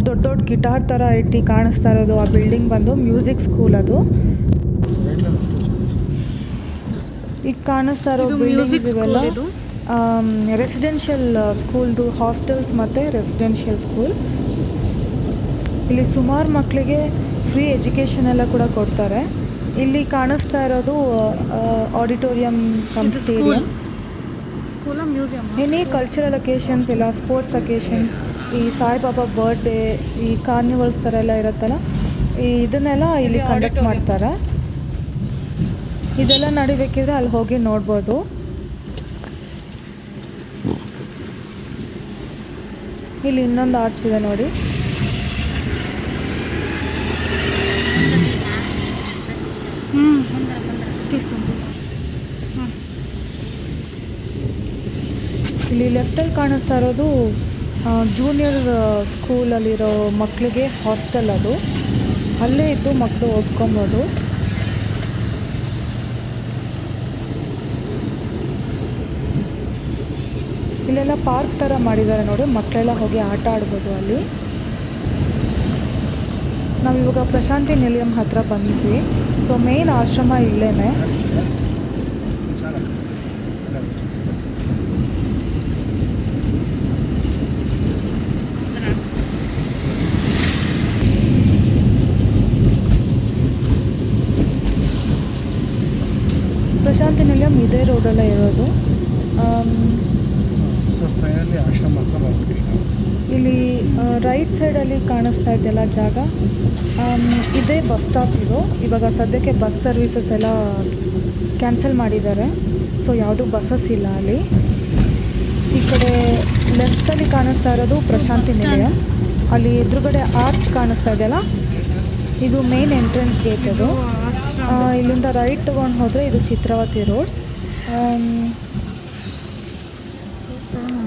Speaker 1: ದೊಡ್ಡ ದೊಡ್ಡ ಗಿಟಾರ್ ಥರ ಇಟ್ಟು ಕಾಣಿಸ್ತಾ ಇರೋದು ಆ ಬಿಲ್ಡಿಂಗ್ ಬಂದು ಮ್ಯೂಸಿಕ್ ಸ್ಕೂಲ್ ಅದು. ಈಗ ಕಾಣಿಸ್ತಾ ಇರೋ ಬಿಲ್ಡಿಂಗ್ಸ್ ಇವೆಲ್ಲ ರೆಸಿಡೆನ್ಷಿಯಲ್ ಸ್ಕೂಲ್ದು ಹಾಸ್ಟೆಲ್ಸ್ ಮತ್ತು ರೆಸಿಡೆನ್ಷಿಯಲ್ ಸ್ಕೂಲ್. ಇಲ್ಲಿ ಸುಮಾರು ಮಕ್ಕಳಿಗೆ ಫ್ರೀ ಎಜುಕೇಷನ್ ಎಲ್ಲ ಕೂಡ ಕೊಡ್ತಾರೆ. ಇಲ್ಲಿ ಕಾಣಿಸ್ತಾ ಇರೋದು ಆಡಿಟೋರಿಯಂ ಕಮ್ ಸ್ಟೇಡಿಯಂ.
Speaker 3: ಸ್ಕೂಲ ಮ್ಯೂಸಿಯಂ.
Speaker 1: ಎನಿ ಕಲ್ಚರಲ್ ಅಕೇಶನ್ಸ್ ಇಲ್ಲ ಸ್ಪೋರ್ಟ್ಸ್ ಅಕೇಶನ್ಸ್, ಈ ಸಾಯಿಬಾಬಾ ಬರ್ಡೇ, ಈ ಕಾರ್ನಿವಲ್ಸ್ ಥರ ಎಲ್ಲ ಇರುತ್ತಲ್ಲ, ಇದನ್ನೆಲ್ಲ ಇಲ್ಲಿ ಕಂಡಕ್ಟ್ ಮಾಡ್ತಾರೆ. ಇದೆಲ್ಲ ನಡಿಬೇಕಿದ್ರೆ ಅಲ್ಲಿ ಹೋಗಿ ನೋಡ್ಬೋದು. ಇಲ್ಲಿ ಇನ್ನೊಂದು ಆರ್ಚ್ ಇದೆ ನೋಡಿ. ಇಲ್ಲಿ ಲೆಫ್ಟಲ್ಲಿ ಕಾಣಿಸ್ತಾ ಇರೋದು ಜೂನಿಯರ್ ಸ್ಕೂಲಲ್ಲಿರೋ ಮಕ್ಕಳಿಗೆ ಹಾಸ್ಟೆಲ್ ಅದು. ಅಲ್ಲೇ ಇದ್ದು ಮಕ್ಕಳು ಓದ್ಕೊಬೋದು. ಇಲ್ಲೆಲ್ಲ ಪಾರ್ಕ್ ಥರ ಮಾಡಿದ್ದಾರೆ ನೋಡಿ, ಮಕ್ಕಳೆಲ್ಲ ಹೋಗಿ ಆಟ ಆಡ್ಬೋದು ಅಲ್ಲಿ. ನಾವಿವಾಗ ಪ್ರಶಾಂತಿ ನಿಲಯಂ ಹತ್ತಿರ ಬಂದಿದ್ವಿ. ಸೊ ಮೇನ್ ಆಶ್ರಮ ಇಲ್ಲೇ. ಪ್ರಶಾಂತಿ ನಿಲಯಂ ಇದೇ ರೋಡಲ್ಲೇ ಇರೋದು.
Speaker 2: ಫೈನಲಿ ಆಶ್ರಮ ಹತ್ರ ಬಂದ್ಬಿಟ್ಟು
Speaker 1: ಇಲ್ಲಿ ರೈಟ್ ಸೈಡಲ್ಲಿ ಕಾಣಿಸ್ತಾ ಇದೆಯಲ್ಲ ಜಾಗ, ಇದೇ ಬಸ್ ಸ್ಟಾಪ್ ಇದು. ಇವಾಗ ಸದ್ಯಕ್ಕೆ ಬಸ್ ಸರ್ವಿಸಸ್ ಎಲ್ಲ ಕ್ಯಾನ್ಸಲ್ ಮಾಡಿದ್ದಾರೆ. ಸೊ ಯಾವುದೂ ಬಸ್ಸಸ್ ಇಲ್ಲ ಅಲ್ಲಿ. ಈ ಕಡೆ ಲೆಫ್ಟಲ್ಲಿ ಕಾಣಿಸ್ತಾ ಇರೋದು ಪ್ರಶಾಂತಿ ನಿಲಯಂ. ಅಲ್ಲಿ ಎದುರುಗಡೆ ಆರ್ಚ್ ಕಾಣಿಸ್ತಾ ಇದೆಯಲ್ಲ, ಇದು ಮೇನ್ ಎಂಟ್ರೆನ್ಸ್ ಗೇಟ್ ಅದು. ಇಲ್ಲಿಂದ ರೈಟ್ ತೊಗೊಂಡು ಹೋದರೆ ಇದು ಚಿತ್ರಾವತಿ ರೋಡ್.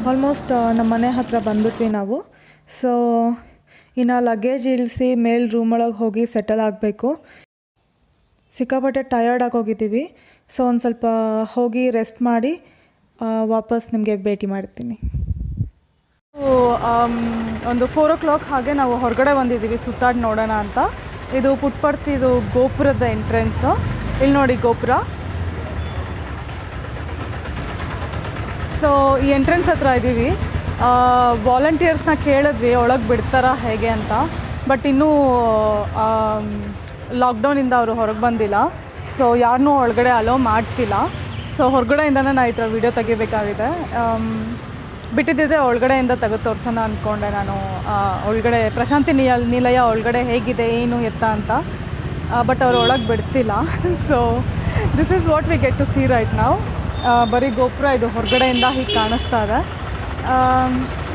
Speaker 1: ಆಲ್ಮೋಸ್ಟ್ ನಮ್ಮ ಮನೆ ಹತ್ತಿರ ಬಂದ್ಬಿಟ್ವಿ ನಾವು. ಸೊ ಇನ್ನು ಲಗೇಜ್ ಇಳಿಸಿ ಮೇಲ್ ರೂಮೊಳಗೆ ಹೋಗಿ ಸೆಟಲ್ ಆಗಬೇಕು. ಸಿಕ್ಕಾಪಟ್ಟೆ ಟಯರ್ಡ್ ಆಗೋಗಿದ್ದೀವಿ. ಸೊ ಒಂದು ಸ್ವಲ್ಪ ಹೋಗಿ ರೆಸ್ಟ್ ಮಾಡಿ ವಾಪಸ್ ನಿಮಗೆ ಭೇಟಿ ಮಾಡ್ತೀನಿ. ಒಂದು 4 o'clock ಹಾಗೆ ನಾವು ಹೊರಗಡೆ ಬಂದಿದ್ದೀವಿ ಸುತ್ತಾಡಿ ನೋಡೋಣ ಅಂತ. ಇದು ಪುಟ್ಪರ್ತಿದು ಗೋಪುರದ ಎಂಟ್ರೆನ್ಸು. ಇಲ್ಲಿ ನೋಡಿ ಗೋಪುರ. ಸೊ ಈ ಎಂಟ್ರೆನ್ಸ್ ಹತ್ರ ಇದ್ದೀವಿ. ವಾಲಂಟಿಯರ್ಸ್ನ ಕೇಳಿದ್ವಿ ಒಳಗೆ ಬಿಡ್ತಾರಾ ಹೇಗೆ ಅಂತ. ಬಟ್ ಇನ್ನೂ ಲಾಕ್ಡೌನಿಂದ ಅವರು ಹೊರಗೆ ಬಂದಿಲ್ಲ. ಸೊ ಯಾರನ್ನೂ ಒಳಗಡೆ ಅಲೋ ಮಾಡ್ತಿಲ್ಲ. ಸೊ ಹೊರಗಡೆಯಿಂದನೇ ನಾನು ಈ ಥರ ವೀಡಿಯೋ ತೆಗಿಬೇಕಾಗಿದೆ. ಬಿಟ್ಟಿದ್ದಿದ್ರೆ ಒಳಗಡೆಯಿಂದ ತೆಗೆದು ತೋರಿಸೋಣ ಅಂದ್ಕೊಂಡೆ ನಾನು. ಒಳಗಡೆ ಪ್ರಶಾಂತಿ ನಿಲಯ ಒಳಗಡೆ ಹೇಗಿದೆ ಏನು ಎತ್ತ ಅಂತ. ಬಟ್ ಅವ್ರು ಒಳಗೆ ಬಿಡ್ತಿಲ್ಲ. So this is what we get to see right ನಾವು. ಬರೀ ಗೋಪುರ ಇದು ಹೊರಗಡೆಯಿಂದ ಹೀಗೆ ಕಾಣಿಸ್ತಾ ಇದೆ.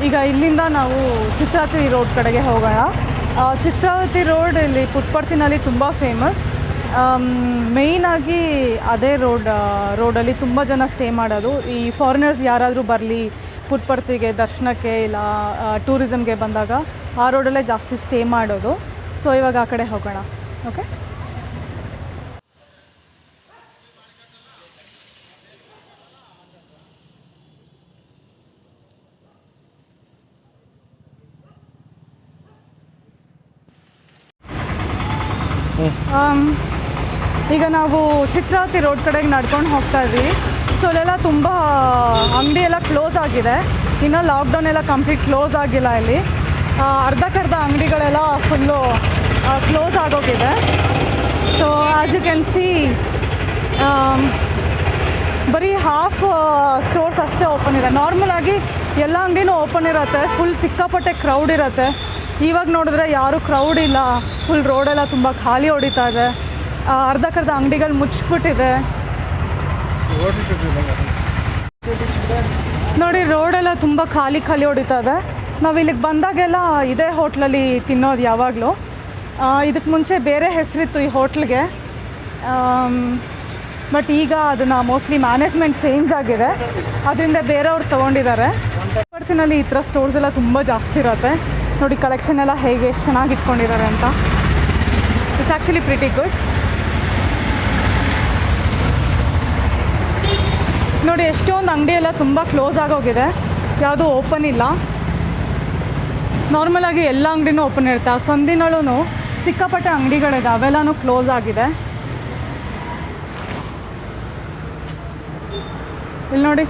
Speaker 1: ಈಗ ಇಲ್ಲಿಂದ ನಾವು ಚಿತ್ರಾವತಿ ರೋಡ್ ಕಡೆಗೆ ಹೋಗೋಣ. ಚಿತ್ರಾವತಿ ರೋಡ್ ಇಲ್ಲಿ ಪುಟ್ಪರ್ತಿನಲ್ಲಿ ತುಂಬ ಫೇಮಸ್. ಮೇಯ್ನಾಗಿ ಅದೇ ರೋಡಲ್ಲಿ ತುಂಬ ಜನ ಸ್ಟೇ ಮಾಡೋದು. ಈ ಫಾರಿನರ್ಸ್ ಯಾರಾದರೂ ಬರಲಿ ಪುಟ್ಪರ್ತಿಗೆ ದರ್ಶನಕ್ಕೆ ಇಲ್ಲ ಟೂರಿಸಮ್ಗೆ ಬಂದಾಗ ಆ ರೋಡಲ್ಲೇ ಜಾಸ್ತಿ ಸ್ಟೇ ಮಾಡೋದು. ಸೊ ಇವಾಗ ಆ ಕಡೆ ಹೋಗೋಣ. ಓಕೆ. ಈಗ ನಾವು ಚಿತ್ರಾವತಿ ರೋಡ್ ಕಡೆಗೆ ನಡ್ಕೊಂಡು ಹೋಗ್ತಾ ಇದ್ವಿ. ಸೊ ಇಲ್ಲೆಲ್ಲ ತುಂಬ ಅಂಗಡಿ ಎಲ್ಲ ಕ್ಲೋಸ್ ಆಗಿದೆ. ಇನ್ನೂ ಲಾಕ್ಡೌನ್ ಎಲ್ಲ ಕಂಪ್ಲೀಟ್ ಕ್ಲೋಸ್ ಆಗಿಲ್ಲ. ಇಲ್ಲಿ ಅರ್ಧಕ್ಕರ್ಧ ಅಂಗಡಿಗಳೆಲ್ಲ ಫುಲ್ಲು ಕ್ಲೋಸ್ ಆಗೋಗಿದೆ. So as you can see ಬರೀ ಹಾಫ್ ಸ್ಟೋರ್ಸ್ ಅಷ್ಟೇ ಓಪನ್ ಇದೆ. ನಾರ್ಮಲಾಗಿ ಎಲ್ಲ ಅಂಗಡಿನೂ ಓಪನ್ ಇರುತ್ತೆ. ಫುಲ್ ಸಿಕ್ಕಾಪಟ್ಟೆ ಕ್ರೌಡ್ ಇರುತ್ತೆ. ಇವಾಗ ನೋಡಿದ್ರೆ ಯಾರೂ ಕ್ರೌಡ್ ಇಲ್ಲ. ಫುಲ್ ರೋಡೆಲ್ಲ ತುಂಬ ಖಾಲಿ ಹೊಡಿತಾ ಇದೆ. ಅರ್ಧಕ್ಕರ್ಧ ಅಂಗಡಿಗಳು ಮುಚ್ಚಿಬಿಟ್ಟಿದೆ ನೋಡಿ. ರೋಡೆಲ್ಲ ತುಂಬ ಖಾಲಿ ಹೊಡಿತಾ ಇದೆ. ನಾವು ಇಲ್ಲಿಗೆ ಬಂದಾಗೆಲ್ಲ ಇದೇ ಹೋಟ್ಲಲ್ಲಿ ತಿನ್ನೋದು ಯಾವಾಗಲೂ. ಇದಕ್ಕೆ ಮುಂಚೆ ಬೇರೆ ಹೆಸರಿತ್ತು ಈ ಹೋಟ್ಲಿಗೆ. ಬಟ್ ಈಗ ಅದನ್ನು ಮೋಸ್ಟ್ಲಿ ಮ್ಯಾನೇಜ್ಮೆಂಟ್ ಚೇಂಜ್ ಆಗಿದೆ. ಅದರಿಂದ ಬೇರೆಯವ್ರು ತೊಗೊಂಡಿದ್ದಾರೆ. ಪುಟ್ಪರ್ತಿನಲ್ಲಿ ಈ ಥರ ಸ್ಟೋರ್ಸ್ ಎಲ್ಲ ತುಂಬ ಜಾಸ್ತಿ ಇರುತ್ತೆ. ನೋಡಿ ಕಲೆಕ್ಷನ್ ಎಲ್ಲ ಹೇಗೆ ಎಷ್ಟು ಚೆನ್ನಾಗಿ ಇಟ್ಕೊಂಡಿದ್ದಾರೆ ಅಂತ. It's actually pretty good. ನೋಡಿ ಎಷ್ಟೊಂದು ಅಂಗಡಿ ಎಲ್ಲ ತುಂಬ ಕ್ಲೋಸ್ ಆಗೋಗಿದೆ, ಯಾವುದೂ ಓಪನ್ ಇಲ್ಲ. ನಾರ್ಮಲಾಗಿ ಎಲ್ಲ ಅಂಗಡಿನೂ ಓಪನ್ ಇರುತ್ತೆ. ಆ ಸಂದಿನಲ್ಲೂ ಸಿಕ್ಕಾಪಟ್ಟೆ ಅಂಗಡಿಗಳಿದೆ, ಅವೆಲ್ಲನೂ ಕ್ಲೋಸ್ ಆಗಿದೆ. ಇಲ್ಲಿ ನೋಡಿ,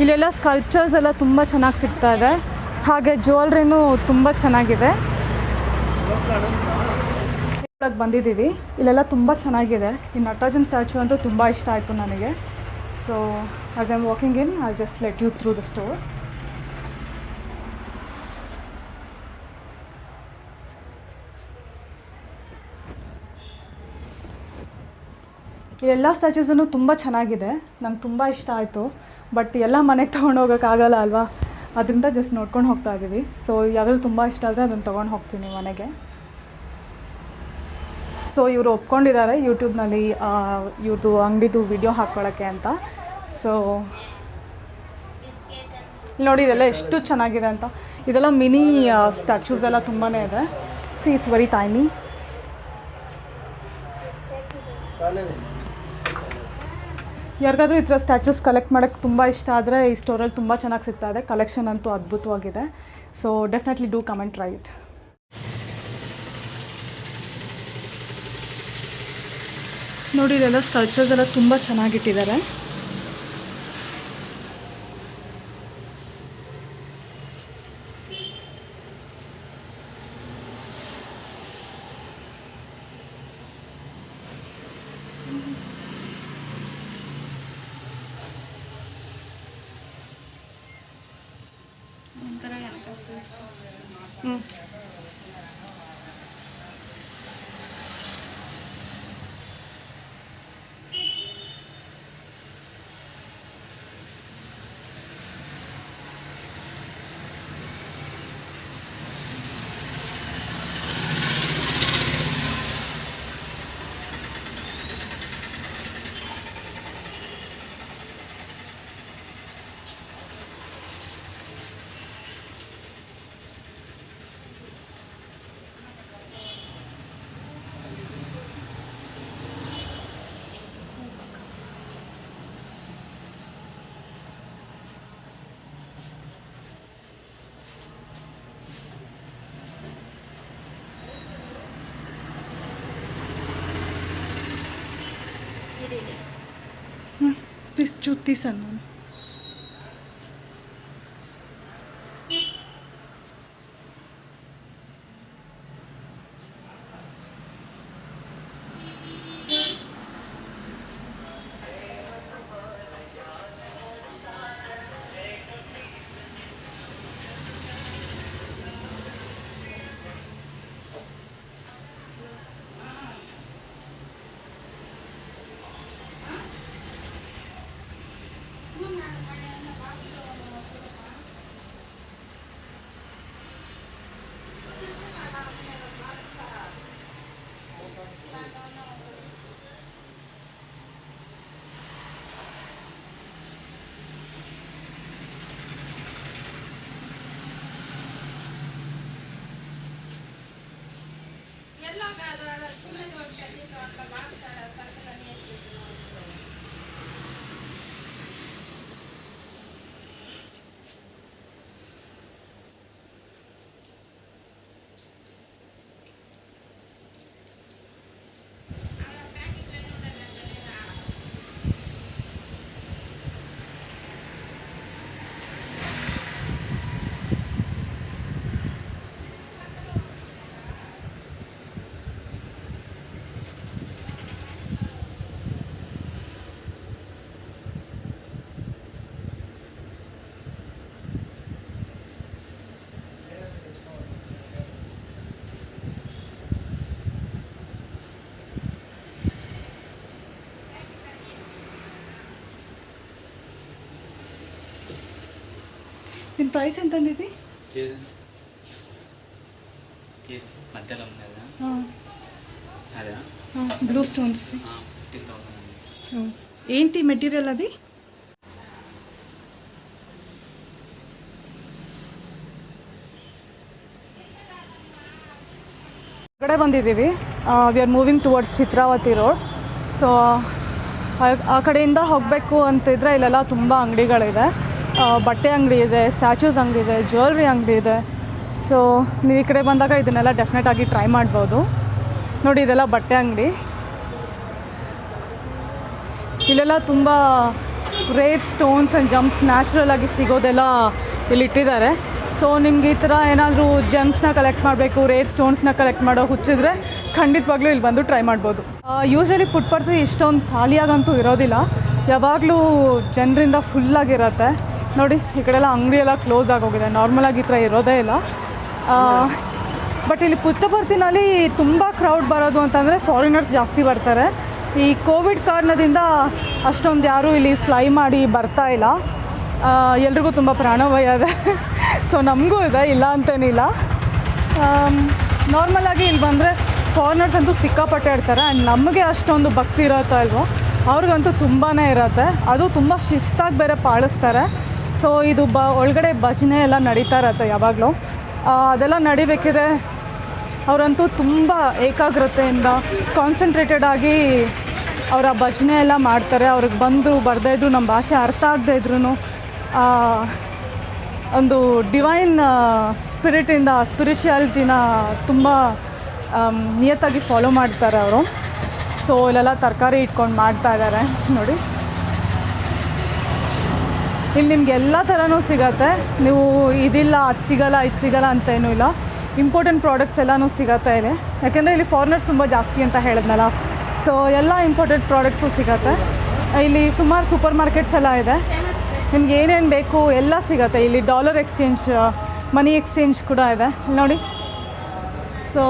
Speaker 1: ಇಲ್ಲೆಲ್ಲ ಸ್ಕಲ್ಪ್ಚರ್ಸ್ ಎಲ್ಲ ತುಂಬ ಚೆನ್ನಾಗಿ ಸಿಗ್ತಾ ಇದೆ. ಹಾಗೆ ಜ್ಯುವೆಲ್ರಿನೂ ತುಂಬ ಚೆನ್ನಾಗಿದೆ. ಬಂದಿದ್ದೀವಿ, ಇಲ್ಲೆಲ್ಲ ತುಂಬ ಚೆನ್ನಾಗಿದೆ. ಈ ನಟರಾಜನ್ ಸ್ಟ್ಯಾಚು ಅಂತೂ ತುಂಬ ಇಷ್ಟ ಆಯಿತು ನನಗೆ. So as I am walking in, I just let you through the store. ಈ ಎಲ್ಲ ಸ್ಟ್ಯಾಚೂಸನ್ನು ತುಂಬ ಚೆನ್ನಾಗಿದೆ, ನಂಗೆ ತುಂಬ ಇಷ್ಟ ಆಯಿತು. ಬಟ್ ಎಲ್ಲ ಮನೆಗೆ ತೊಗೊಂಡು ಹೋಗೋಕ್ಕಾಗಲ್ಲ ಅಲ್ವಾ, ಅದರಿಂದ ಜಸ್ಟ್ ನೋಡ್ಕೊಂಡು ಹೋಗ್ತಾ ಇದ್ದೀವಿ. ಸೊ ಯಾವ್ದಾದ್ರು ತುಂಬ ಇಷ್ಟ ಆದರೆ ಅದನ್ನು ತೊಗೊಂಡು ಹೋಗ್ತೀನಿ ಮನೆಗೆ. ಸೊ ಇವರು ಒಪ್ಕೊಂಡಿದ್ದಾರೆ ಯೂಟ್ಯೂಬ್ನಲ್ಲಿ ಇವ್ರದ್ದು ಅಂಗಡಿದು ವಿಡಿಯೋ ಹಾಕ್ಕೊಳ್ಳೋಕ್ಕೆ ಅಂತ. ಸೊ ನೋಡಿ ಇದೆಲ್ಲ ಎಷ್ಟು ಚೆನ್ನಾಗಿದೆ ಅಂತ. ಇದೆಲ್ಲ ಮಿನಿ ಸ್ಟ್ಯಾಚೂಸ್ ಎಲ್ಲ ತುಂಬಾ ಇದೆ. C it's very tiny. ಯಾರಿಗಾದ್ರೂ ಈ ಥರ ಸ್ಟ್ಯಾಚೂಸ್ ಕಲೆಕ್ಟ್ ಮಾಡೋಕ್ಕೆ ತುಂಬ ಇಷ್ಟ ಆದರೆ ಈ ಸ್ಟೋರಲ್ಲಿ ತುಂಬ ಚೆನ್ನಾಗಿ ಸಿಗ್ತಾ ಇದೆ. ಕಲೆಕ್ಷನ್ ಅಂತೂ ಅದ್ಭುತವಾಗಿದೆ. So definitely do come and try it. ನೋಡಿ ಇದೆಲ್ಲ ಸ್ಕಲ್ಪ್ಚರ್ಸ್ ಎಲ್ಲ ತುಂಬ ಚೆನ್ನಾಗಿಟ್ಟಿದ್ದಾರೆ. ಜುತ್ತಿ ಸಣ್ಣ
Speaker 3: ప్రైస్ ఎంత అండి ఇది?
Speaker 4: మధ్యలో ఉన్నదా అదా
Speaker 3: బ్లూ స్టోన్స్
Speaker 4: 15,000.
Speaker 3: ఏంటి మెటీరియల్ అది?
Speaker 1: ಕಡೆ ಬಂದಿದ್ದೀವಿ. We are moving towards Chitravati road. So ಆ ಕಡೆಯಿಂದ ಹೋಗಬೇಕು ಅಂತಿದ್ರೆ ಇಲ್ಲೆಲ್ಲ ತುಂಬ ಅಂಗಡಿಗಳಿದೆ. ಬಟ್ಟೆ ಅಂಗಡಿ ಇದೆ, ಸ್ಟ್ಯಾಚ್ಯೂಸ್ ಅಂಗಡಿ ಇದೆ, ಜ್ಯುವೆಲ್ರಿ ಅಂಗಡಿ ಇದೆ. ಸೊ ನೀವು ಈ ಕಡೆ ಬಂದಾಗ ಇದನ್ನೆಲ್ಲ ಡೆಫಿನೆಟಾಗಿ ಟ್ರೈ ಮಾಡ್ಬೋದು. ನೋಡಿ ಇದೆಲ್ಲ ಬಟ್ಟೆ ಅಂಗಡಿ. ಇಲ್ಲೆಲ್ಲ ತುಂಬ rare stones and gems natural ಆಗಿ ಸಿಗೋದೆಲ್ಲ ಇಲ್ಲಿ ಇಟ್ಟಿದ್ದಾರೆ. ಸೊ ನಿಮ್ಗೆ ಈ ಥರ ಏನಾದರೂ ಜಮ್ಸ್ನ ಕಲೆಕ್ಟ್ ಮಾಡಬೇಕು, ರೇರ್ ಸ್ಟೋನ್ಸ್ನ ಕಲೆಕ್ಟ್ ಮಾಡೋ ಹುಚ್ಚಿದ್ರೆ ಖಂಡಿತವಾಗ್ಲೂ ಇಲ್ಲಿ ಬಂದು ಟ್ರೈ ಮಾಡ್ಬೋದು. ಯೂಶ್ವಲಿ ಫುಟ್ಪಾತ್ ಇಷ್ಟೊಂದು ಖಾಲಿಯಾಗಂತೂ ಇರೋದಿಲ್ಲ, ಯಾವಾಗಲೂ ಜನರಿಂದ ಫುಲ್ಲಾಗಿರುತ್ತೆ. ನೋಡಿ ಈ ಕಡೆ ಎಲ್ಲ ಅಂಗಡಿ ಎಲ್ಲ ಕ್ಲೋಸ್ ಆಗೋಗಿದೆ, ನಾರ್ಮಲಾಗಿ ಈ ಥರ ಇರೋದೇ ಇಲ್ಲ. ಬಟ್ ಇಲ್ಲಿ ಪುಟ್ಟಪರ್ತಿನಲ್ಲಿ ತುಂಬ ಕ್ರೌಡ್ ಬರೋದು ಅಂತಂದರೆ ಫಾರಿನರ್ಸ್ ಜಾಸ್ತಿ ಬರ್ತಾರೆ. ಈ ಕೋವಿಡ್ ಕಾರಣದಿಂದ ಅಷ್ಟೊಂದು ಯಾರೂ ಇಲ್ಲಿ ಫ್ಲೈ ಮಾಡಿ ಬರ್ತಾ ಇಲ್ಲ. ಎಲ್ರಿಗೂ ತುಂಬ ಪ್ರಾಣಭಯ ಇದೆ. ಸೊ ನಮಗೂ ಇದೆ, ಇಲ್ಲ ಅಂತೇನಿಲ್ಲ. ನಾರ್ಮಲಾಗಿ ಇಲ್ಲಿ ಬಂದರೆ ಫಾರಿನರ್ಸ್ ಅಂತೂ ಸಿಕ್ಕಾಪಟ್ಟೆ ಇರ್ತಾರೆ. ಆ್ಯಂಡ್ ನಮಗೆ ಅಷ್ಟೊಂದು ಭಕ್ತಿ ಇರುತ್ತೋ ಅಲ್ವೋ, ಅವ್ರಿಗಂತೂ ತುಂಬಾ ಇರುತ್ತೆ. ಅದು ತುಂಬ ಶಿಸ್ತಾಗಿ ಬೇರೆ ಪಾಲಿಸ್ತಾರೆ. ಸೊ ಇದು ಒಳಗಡೆ ಭಜನೆ ಎಲ್ಲ ನಡೀತಾ ಇರತ್ತೆ ಯಾವಾಗಲೂ. ಅದೆಲ್ಲ ನಡಿಬೇಕಿದ್ರೆ ಅವರಂತೂ ತುಂಬ ಏಕಾಗ್ರತೆಯಿಂದ ಕಾನ್ಸಂಟ್ರೇಟೆಡ್ ಆಗಿ ಅವರ ಭಜನೆ ಎಲ್ಲ ಮಾಡ್ತಾರೆ. ಅವ್ರಿಗೆ ಬಂದು ಬರದೇ ಇದ್ರು, ನಮ್ಮ ಭಾಷೆ ಅರ್ಥ ಆಗದೇ ಇದ್ರೂ ಒಂದು ಡಿವೈನ್ ಸ್ಪಿರಿಟಿಂದ ಸ್ಪಿರಿಚುಯಾಲಿಟಿನ ತುಂಬ ನಿಯತ್ತಾಗಿ ಫಾಲೋ ಮಾಡ್ತಾರೆ ಅವರು. ಸೊ ಇಲ್ಲೆಲ್ಲ ತರಕಾರಿ ಇಟ್ಕೊಂಡು ಮಾಡ್ತಾ ಇದ್ದಾರೆ ನೋಡಿ. ಇಲ್ಲಿ ನಿಮ್ಗೆ ಎಲ್ಲ ಥರನೂ ಸಿಗತ್ತೆ. ನೀವು ಇದಿಲ್ಲ ಅದು ಸಿಗಲ್ಲ ಇದು ಸಿಗಲ್ಲ ಅಂತ ಏನೂ ಇಲ್ಲ. ಇಂಪಾರ್ಟೆಂಟ್ ಪ್ರಾಡಕ್ಟ್ಸ್ ಎಲ್ಲನೂ ಸಿಗತ್ತೆ ಇಲ್ಲಿ, ಯಾಕೆಂದರೆ ಇಲ್ಲಿ ಫಾರಿನರ್ಸ್ ತುಂಬ ಜಾಸ್ತಿ ಅಂತ ಹೇಳಿದ್ನಲ್ಲ. ಸೊ ಎಲ್ಲ ಇಂಪಾರ್ಟೆಂಟ್ ಪ್ರಾಡಕ್ಟ್ಸು ಸಿಗತ್ತೆ ಇಲ್ಲಿ. ಸುಮಾರು ಸೂಪರ್ ಮಾರ್ಕೆಟ್ಸ್ ಎಲ್ಲ ಇದೆ, ನಿಮ್ಗೆ ಏನೇನು ಬೇಕು ಎಲ್ಲ ಸಿಗತ್ತೆ ಇಲ್ಲಿ. ಡಾಲರ್ ಎಕ್ಸ್ಚೇಂಜ್, ಮನಿ ಎಕ್ಸ್ಚೇಂಜ್ ಕೂಡ ಇದೆ ನೋಡಿ. ಸೊ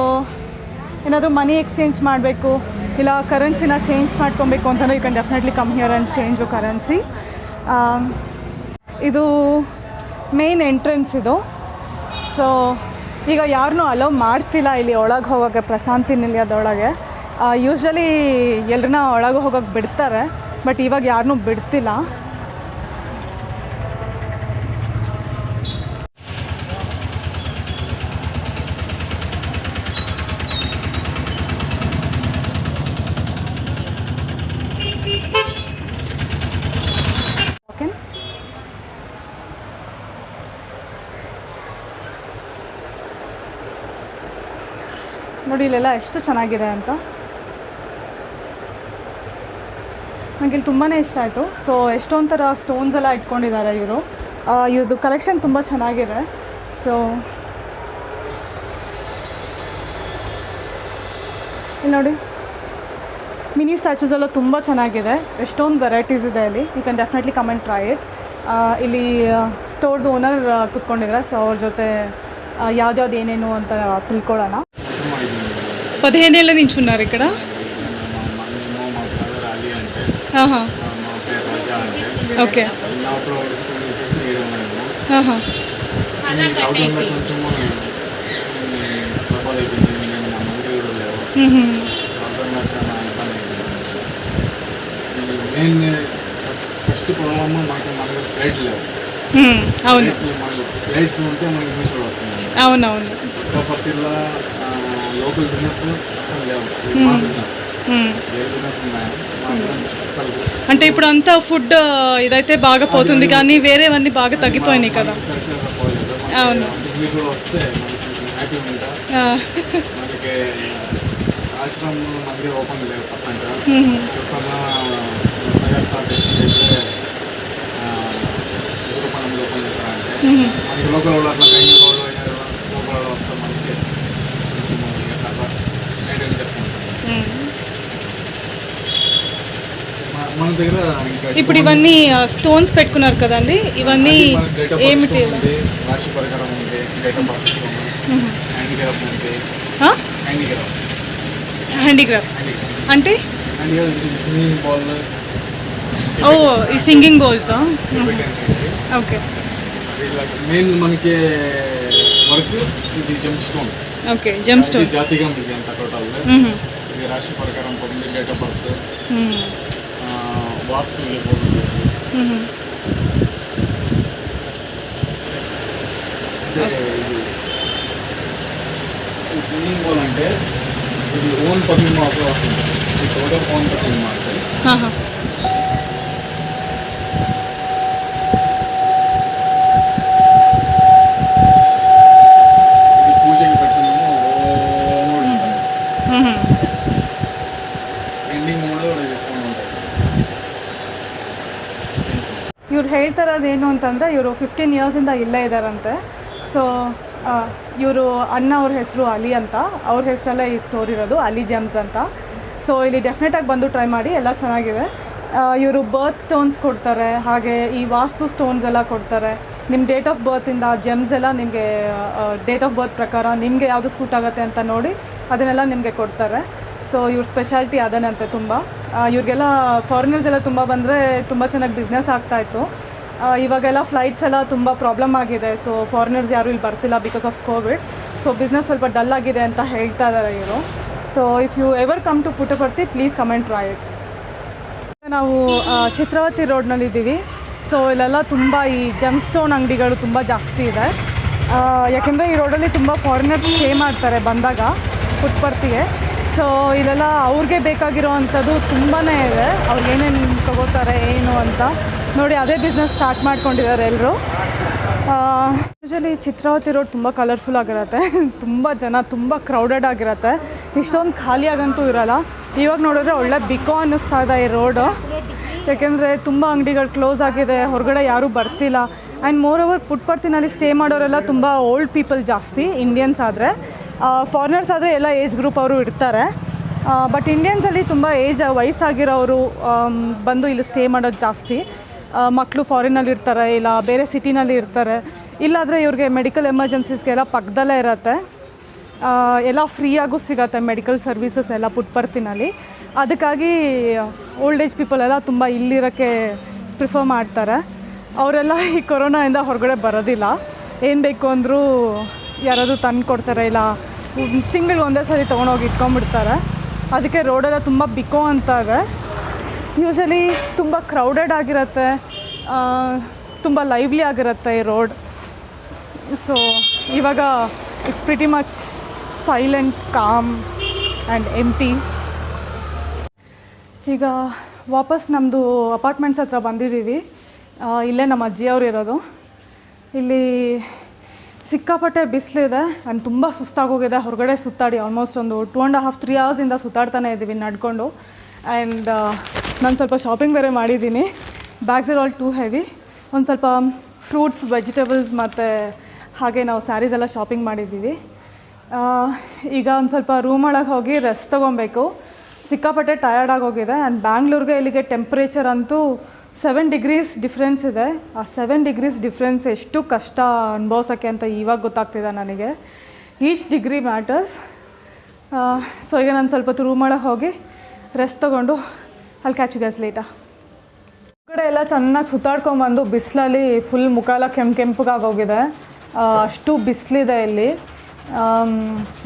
Speaker 1: ಏನಾದರೂ ಮನಿ ಎಕ್ಸ್ಚೇಂಜ್ ಮಾಡಬೇಕು, ಇಲ್ಲ ಕರೆನ್ಸಿನ ಚೇಂಜ್ ಮಾಡ್ಕೊಬೇಕು ಅಂತಂದರೆ you can definitely come here and change you currency. ಇದು ಮೇನ್ ಎಂಟ್ರೆನ್ಸ್ ಇದು. ಸೊ ಈಗ ಯಾರನ್ನೂ ಅಲೋ ಮಾಡ್ತಿಲ್ಲ ಇಲ್ಲಿ ಒಳಗೆ ಹೋಗೋಕ್ಕೆ, ಪ್ರಶಾಂತಿ ನಿಲಯದೊಳಗೆ. ಯೂಶ್ವಲಿ ಎಲ್ಲರನ್ನ ಒಳಗೆ ಹೋಗೋಕ್ಕೆ ಬಿಡ್ತಾರೆ, ಬಟ್ ಇವಾಗ ಯಾರನ್ನೂ ಬಿಡ್ತಿಲ್ಲ. ಓಕೆ, ನೋಡಿ ಇಲ್ಲೆಲ್ಲ ಎಷ್ಟು ಚೆನ್ನಾಗಿದೆ ಅಂತ. ನನಗೆ ಇಲ್ಲಿ ತುಂಬಾ ಇಷ್ಟ ಆಯಿತು. ಸೊ ಎಷ್ಟೊಂದು ಥರ ಸ್ಟೋನ್ಸ್ ಎಲ್ಲ ಇಟ್ಕೊಂಡಿದ್ದಾರೆ ಇವರು. ಇವ್ರದ್ದು ಕಲೆಕ್ಷನ್ ತುಂಬ ಚೆನ್ನಾಗಿದೆ. ಸೊ ಇಲ್ಲಿ ನೋಡಿ ಮಿನಿ ಸ್ಟ್ಯಾಚ್ಯೂಸ್ ಎಲ್ಲ ತುಂಬ ಚೆನ್ನಾಗಿದೆ. ಎಷ್ಟೊಂದು ವೆರೈಟೀಸ್ ಇದೆ ಇಲ್ಲಿ. You can definitely come and try it. ಇಲ್ಲಿ ಸ್ಟೋರ್ದು ಓನರ್ ಕೂತ್ಕೊಂಡಿದ್ದಾರೆ. ಸೊ ಅವ್ರ ಜೊತೆ యాదయాది ఏనేను అంత తిల్కోడనా 15 ఏళ్ళ నుంచి ఉన్నారు ఇక్కడ. ఓకే.
Speaker 2: ఫస్ట్ ప్రాబ్లమ్ మనకి ఫ్లైట్ లేవు.
Speaker 1: అవును,
Speaker 2: ఫ్లైట్స్ ఉంటే మనకి ఇంగ్లీష్ కూడా వస్తుంది.
Speaker 1: అవునవును.
Speaker 2: పుట్టపర్తిలో లోకల్ బిజినెస్ లేవు. బిజినెస్ ఉన్నాయి.
Speaker 1: అంటే ఇప్పుడు అంతా ఫుడ్ ఇదైతే బాగా పోతుంది, కానీ వేరేవన్నీ బాగా తగ్గిపోయినాయి కదా. అవును.
Speaker 2: ఇంగ్లీష్ కూడా వస్తే హ్యాపీ ఉంటా. మనకి ఆశ్రమం మంది ఓపెన్ లేవు పక్కన. ఓపెన్ చేస్తారంటే మనకి లోకల్ వాళ్ళు అట్లా బెంగళూరు వాళ్ళు లోకల్ వాళ్ళు వస్తే మనకి కొంచెం అట్లా మెయింటైన్ చేసుకుంటాం. మన దగ్గర
Speaker 1: ఇప్పుడు ఇవన్నీ స్టోన్స్ పెట్టుకున్నారు కదండి, ఇవన్నీ ఏమిటి?
Speaker 2: రాశి పరికరం ఉంది, డేట్ ఆఫ్ బర్త్ ఉంది, హ్యాండిక్రాఫ్ట్ ఉంది.
Speaker 1: హ్యాండిక్రాఫ్ట్ అంటే
Speaker 2: సింగింగ్ బాల్.
Speaker 1: ఓ, ఈ సింగింగ్ బౌల్సా? ఓకే.
Speaker 2: మెయిన్ మనకి వర్క్ ఇది gem stone,
Speaker 3: okay gem stone
Speaker 2: జాతిగా ఉంది అంత టోటల్. ఇది రాశి ప్రకారం పోతుంది, డేట్ ఆఫ్ బర్త్, వాస్తు పోతుంది. ఇది స్విమ్మింగ్ పూల్ అంటే ఇది ఓన్ పద్మ వస్తుంది, ఇది టోటల్ ఓన్ పద్మ అంటే పూజకి పెట్టినేమో ఓం కూడా ఉంటుంది, ಎಂಡಿಂಗ್ ಮಾಡೋದು ಇದು ಫೋನ್ ఉంటుంది.
Speaker 1: ಇವ್ರು ಹೇಳ್ತಾರದು ಏನು ಅಂತಂದರೆ ಇವರು 15 ಇಯರ್ಸಿಂದ ಇಲ್ಲೇ ಇದ್ದಾರಂತೆ. ಸೊ ಇವರು ಅಣ್ಣ ಅವ್ರ ಹೆಸರು ಅಲಿ ಅಂತ, ಅವ್ರ ಹೆಸರಲ್ಲೇ ಈ ಸ್ಟೋರ್ ಇರೋದು, ಅಲಿ ಜೆಮ್ಸ್ ಅಂತ. ಸೊ ಇಲ್ಲಿ ಡೆಫಿನೆಟಾಗಿ ಬಂದು ಟ್ರೈ ಮಾಡಿ, ಎಲ್ಲ ಚೆನ್ನಾಗಿದೆ. ಇವರು ಬರ್ತ್ ಸ್ಟೋನ್ಸ್ ಕೊಡ್ತಾರೆ, ಹಾಗೆ ಈ ವಾಸ್ತು ಸ್ಟೋನ್ಸ್ ಎಲ್ಲ ಕೊಡ್ತಾರೆ. ನಿಮ್ಮ ಡೇಟ್ ಆಫ್ ಬರ್ತಿಂದ ಜೆಮ್ಸ್ ಎಲ್ಲ ನಿಮಗೆ ಡೇಟ್ ಆಫ್ ಬರ್ತ್ ಪ್ರಕಾರ ನಿಮಗೆ ಯಾವುದು ಸೂಟ್ ಆಗುತ್ತೆ ಅಂತ ನೋಡಿ ಅದನ್ನೆಲ್ಲ ನಿಮಗೆ ಕೊಡ್ತಾರೆ. ಸೊ ಇವ್ರ ಸ್ಪೆಷಾಲಿಟಿ ಅದನ್ನಂತೆ ತುಂಬ. ಇವ್ರಿಗೆಲ್ಲ ಫಾರಿನರ್ಸ್ ಎಲ್ಲ ತುಂಬ ಬಂದರೆ ತುಂಬ ಚೆನ್ನಾಗಿ ಬಿಸ್ನೆಸ್ ಆಗ್ತಾಯಿತ್ತು. ಇವಾಗೆಲ್ಲ ಫ್ಲೈಟ್ಸ್ ಎಲ್ಲ ತುಂಬ ಪ್ರಾಬ್ಲಮ್ ಆಗಿದೆ. ಸೊ ಫಾರಿನರ್ಸ್ ಯಾರೂ ಇಲ್ಲಿ ಬರ್ತಿಲ್ಲ because of Covid. So business ಸ್ವಲ್ಪ ಡಲ್ ಆಗಿದೆ ಅಂತ ಹೇಳ್ತಾ ಇದ್ದಾರೆ ಇವರು. So if you ever come to Puttaparthi please come and try it. ನಾವು ಚಿತ್ರಾವತಿ ರೋಡ್ನಲ್ಲಿದ್ದೀವಿ. ಸೊ ಇಲ್ಲೆಲ್ಲ ತುಂಬ ಈ ಜೆಮ್ ಸ್ಟೋನ್ ಅಂಗಡಿಗಳು ತುಂಬ ಜಾಸ್ತಿ ಇದೆ. ಯಾಕೆಂದರೆ ಈ ರೋಡಲ್ಲಿ ತುಂಬ ಫಾರಿನರ್ಸ್ ಸ್ಟೇ ಮಾಡ್ತಾರೆ ಬಂದಾಗ ಪುಟ್ಟಪರ್ತಿಗೆ. ಸೊ ಇದೆಲ್ಲ ಅವ್ರಿಗೆ ಬೇಕಾಗಿರೋ ಅಂಥದ್ದು ತುಂಬಾ ಇದೆ. ಅವ್ರು ಏನೇನು ತೊಗೋತಾರೆ ಏನು ಅಂತ ನೋಡಿ ಅದೇ ಬಿಸ್ನೆಸ್ ಸ್ಟಾರ್ಟ್ ಮಾಡ್ಕೊಂಡಿದ್ದಾರೆ ಎಲ್ಲರೂ. ಯೂಶಲಿ ಚಿತ್ರಾವತಿ ರೋಡ್ ತುಂಬ ಕಲರ್ಫುಲ್ ಆಗಿರುತ್ತೆ, ತುಂಬ ಜನ, ತುಂಬ ಕ್ರೌಡೆಡ್ ಆಗಿರುತ್ತೆ. ಇಷ್ಟೊಂದು ಖಾಲಿಯಾಗಂತೂ ಇರೋಲ್ಲ. ಇವಾಗ ನೋಡಿದ್ರೆ ಒಳ್ಳೆ ಬಿಕೋ ಅನ್ನಿಸ್ತಾ ಇದೆ ಈ ರೋಡು, ಯಾಕೆಂದರೆ ತುಂಬ ಅಂಗಡಿಗಳು ಕ್ಲೋಸ್ ಆಗಿದೆ, ಹೊರಗಡೆ ಯಾರೂ ಬರ್ತಿಲ್ಲ. ಆ್ಯಂಡ್ ಮೋರ್ ಓವರ್ ಪುಟ್ಟಪರ್ತಿನಲ್ಲಿ ಸ್ಟೇ ಮಾಡೋರೆಲ್ಲ ತುಂಬ ಓಲ್ಡ್ ಪೀಪಲ್ ಜಾಸ್ತಿ, ಇಂಡಿಯನ್ಸ್ ಆದರೆ. ಫಾರಿನರ್ಸ್ ಆದರೆ ಎಲ್ಲ ಏಜ್ ಗ್ರೂಪ್ ಅವರು ಇರ್ತಾರೆ. ಬಟ್ ಇಂಡಿಯನ್ಸಲ್ಲಿ ತುಂಬ ವಯಸ್ಸಾಗಿರೋರು ಬಂದು ಇಲ್ಲಿ ಸ್ಟೇ ಮಾಡೋದು ಜಾಸ್ತಿ. ಮಕ್ಕಳು ಫಾರಿನಲ್ಲಿ ಇರ್ತಾರೆ, ಇಲ್ಲ ಬೇರೆ ಸಿಟಿನಲ್ಲಿ ಇರ್ತಾರೆ. ಇಲ್ಲಾದರೆ ಇವ್ರಿಗೆ ಮೆಡಿಕಲ್ ಎಮರ್ಜೆನ್ಸೀಸ್ಗೆಲ್ಲ ಪಕ್ಕದಲ್ಲೇ ಇರುತ್ತೆ. ಎಲ್ಲ ಫ್ರೀಯಾಗೂ ಸಿಗುತ್ತೆ ಮೆಡಿಕಲ್ ಸರ್ವೀಸಸ್ ಎಲ್ಲ ಪುಟ್ಟಪರ್ತಿನಲ್ಲಿ. ಅದಕ್ಕಾಗಿ ಓಲ್ಡ್ ಏಜ್ ಪೀಪಲ್ ಎಲ್ಲ ತುಂಬ ಇಲ್ಲಿರೋಕ್ಕೆ ಪ್ರಿಫರ್ ಮಾಡ್ತಾರೆ. ಅವರೆಲ್ಲ ಈ ಕೊರೋನಾಯಿಂದ ಹೊರಗಡೆ ಬರೋದಿಲ್ಲ. ಏನು ಬೇಕು ಅಂದರೂ ಯಾರಾದರೂ ತಂದು ಕೊಡ್ತಾರೆ, ಇಲ್ಲ ತಿಂಗಳಿಗೆ ಒಂದೇ ಸರಿ ತೊಗೊಂಡೋಗಿ ಇಟ್ಕೊಂಡ್ಬಿಡ್ತಾರೆ. ಅದಕ್ಕೆ ರೋಡೆಲ್ಲ ತುಂಬ ಬಿಕೋ ಅಂತ ಇದೆ. ಯೂಶಲಿ ತುಂಬ ಕ್ರೌಡೆಡ್ ಆಗಿರುತ್ತೆ, ತುಂಬ ಲೈವ್ಲಿ ಆಗಿರುತ್ತೆ ಈ ರೋಡ್. ಸೊ ಇವಾಗ it's pretty much silent, calm and empty. ಈಗ ವಾಪಸ್ ನಮ್ಮದು ಅಪಾರ್ಟ್ಮೆಂಟ್ಸ್ ಹತ್ರ ಬಂದಿದ್ದೀವಿ. ಇಲ್ಲೇ ನಮ್ಮ ಅಜ್ಜಿಯವರು ಇರೋದು. ಇಲ್ಲಿ ಸಿಕ್ಕಾಪಟ್ಟೆ ಬಿಸಿಲಿದೆ ಆ್ಯಂಡ್ ತುಂಬ ಸುಸ್ತಾಗೋಗಿದೆ. ಹೊರಗಡೆ ಸುತ್ತಾಡಿ ಆಲ್ಮೋಸ್ಟ್ ಒಂದು 2.5-3 ಅವರ್ಸಿಂದ ಸುತ್ತಾಡ್ತಾನೆ ಇದ್ದೀವಿ ನಡ್ಕೊಂಡು. ಆ್ಯಂಡ್ ನಾನು ಸ್ವಲ್ಪ ಶಾಪಿಂಗ್ ಬೇರೆ ಮಾಡಿದ್ದೀನಿ. Bags are all two heavy. ಒಂದು ಸ್ವಲ್ಪ ಫ್ರೂಟ್ಸ್, ವೆಜಿಟೇಬಲ್ಸ್ ಮತ್ತು ಹಾಗೆ ನಾವು ಸ್ಯಾರೀಸ್ ಎಲ್ಲ ಶಾಪಿಂಗ್ ಮಾಡಿದ್ದೀವಿ. ಈಗ ಒಂದು ಸ್ವಲ್ಪ ರೂಮ್ ಒಳಗೆ ಹೋಗಿ ರೆಸ್ಟ್ ತೊಗೊಬೇಕು. ಸಿಕ್ಕಾಪಟ್ಟೆ ಟಯರ್ಡ್ ಆಗೋಗಿದೆ. ಆ್ಯಂಡ್ ಬ್ಯಾಂಗ್ಳೂರಿಗೆ ಇಲ್ಲಿಗೆ ಟೆಂಪ್ರೇಚರ್ ಅಂತೂ 7 ಡಿಗ್ರೀಸ್ ಡಿಫ್ರೆನ್ಸ್ ಇದೆ. ಆ 7 ಡಿಗ್ರೀಸ್ ಡಿಫ್ರೆನ್ಸ್ ಎಷ್ಟು ಕಷ್ಟ ಅನುಭವಿಸೋಕ್ಕೆ ಅಂತ ಇವಾಗ ಗೊತ್ತಾಗ್ತಿದೆ ನನಗೆ. Each degree matters. ಸೊ ಈಗ ನಾನು ಸ್ವಲ್ಪ ಹೊತ್ತು ರೂಮ್ ಒಳಗೆ ಹೋಗಿ ರೆಸ್ಟ್ ತೊಗೊಂಡು ಅಲ್ಲಿ ಕ್ಯಾಚ್ ಗ್ಯಾಸ್ ಲೇಟಾ. ಹೊರಗಡೆ ಎಲ್ಲ ಚೆನ್ನಾಗಿ ಸುತ್ತಾಡ್ಕೊಂಬಂದು ಬಿಸಿಲಲ್ಲಿ ಫುಲ್ ಮುಖ ಎಲ್ಲ ಕೆಂಪಗಾಗೋಗಿದೆ. ಅಷ್ಟು ಬಿಸಿಲಿದೆ ಇಲ್ಲಿ.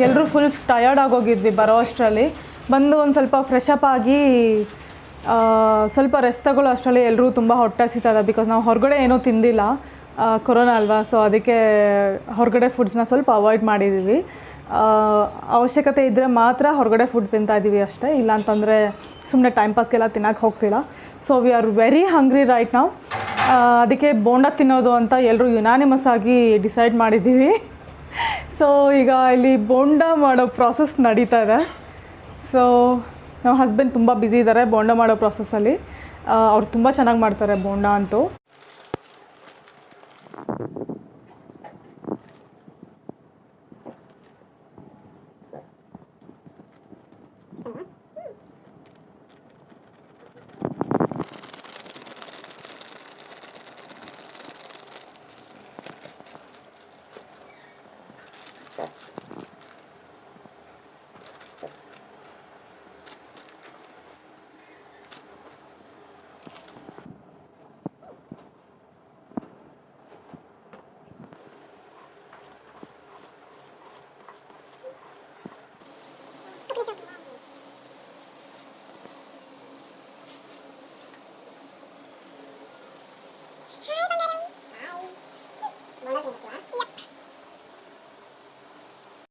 Speaker 1: ಎಲ್ಲರೂ ಫುಲ್ ಟಯರ್ಡ್ ಆಗೋಗಿದ್ವಿ ಬರೋ ಅಷ್ಟರಲ್ಲಿ. ಬಂದು ಒಂದು ಸ್ವಲ್ಪ ಫ್ರೆಶ್ ಅಪ್ ಆಗಿ ಸ್ವಲ್ಪ ರೆಸ್ಟ್ ತಗೊಳ್ಳೋ ಅಷ್ಟರಲ್ಲಿ ಎಲ್ಲರೂ ತುಂಬ ಹೊಟ್ಟೆ ಹಸಿತದೆ. ಬಿಕಾಸ್ ನಾವು ಹೊರಗಡೆ ಏನೂ ತಿಂದಿಲ್ಲ, ಕೊರೋನಾ ಅಲ್ವಾ. ಸೊ ಅದಕ್ಕೆ ಹೊರಗಡೆ ಫುಡ್ಸ್ನ ಸ್ವಲ್ಪ ಅವಾಯ್ಡ್ ಮಾಡಿದ್ದೀವಿ. ಅವಶ್ಯಕತೆ ಇದ್ದರೆ ಮಾತ್ರ ಹೊರಗಡೆ ಫುಡ್ ತಿಂತಾಯಿದ್ದೀವಿ ಅಷ್ಟೇ. ಇಲ್ಲಾಂತಂದರೆ ಸುಮ್ಮನೆ ಟೈಮ್ ಪಾಸ್ಗೆಲ್ಲ ತಿನ್ನೋಕ್ಕೆ ಹೋಗ್ತಿಲ್ಲ. So we are very hungry right ನಾವು. ಅದಕ್ಕೆ ಬೋಂಡ ತಿನ್ನೋದು ಅಂತ ಎಲ್ಲರೂ ಯುನಾನಿಮಸ್ ಆಗಿ ಡಿಸೈಡ್ ಮಾಡಿದ್ದೀವಿ. ಸೊ ಈಗ ಇಲ್ಲಿ ಬೋಂಡ ಮಾಡೋ ಪ್ರಾಸೆಸ್ ನಡೀತಾ ಇದೆ. ಸೊ ನಮ್ಮ ಹಸ್ಬೆಂಡ್ ತುಂಬ ಬ್ಯುಸಿ ಇದ್ದಾರೆ ಬೋಂಡ ಮಾಡೋ ಪ್ರಾಸೆಸ್ಸಲ್ಲಿ. ಅವ್ರು ತುಂಬ ಚೆನ್ನಾಗಿ ಮಾಡ್ತಾರೆ ಬೋಂಡ ಅಂತೂ.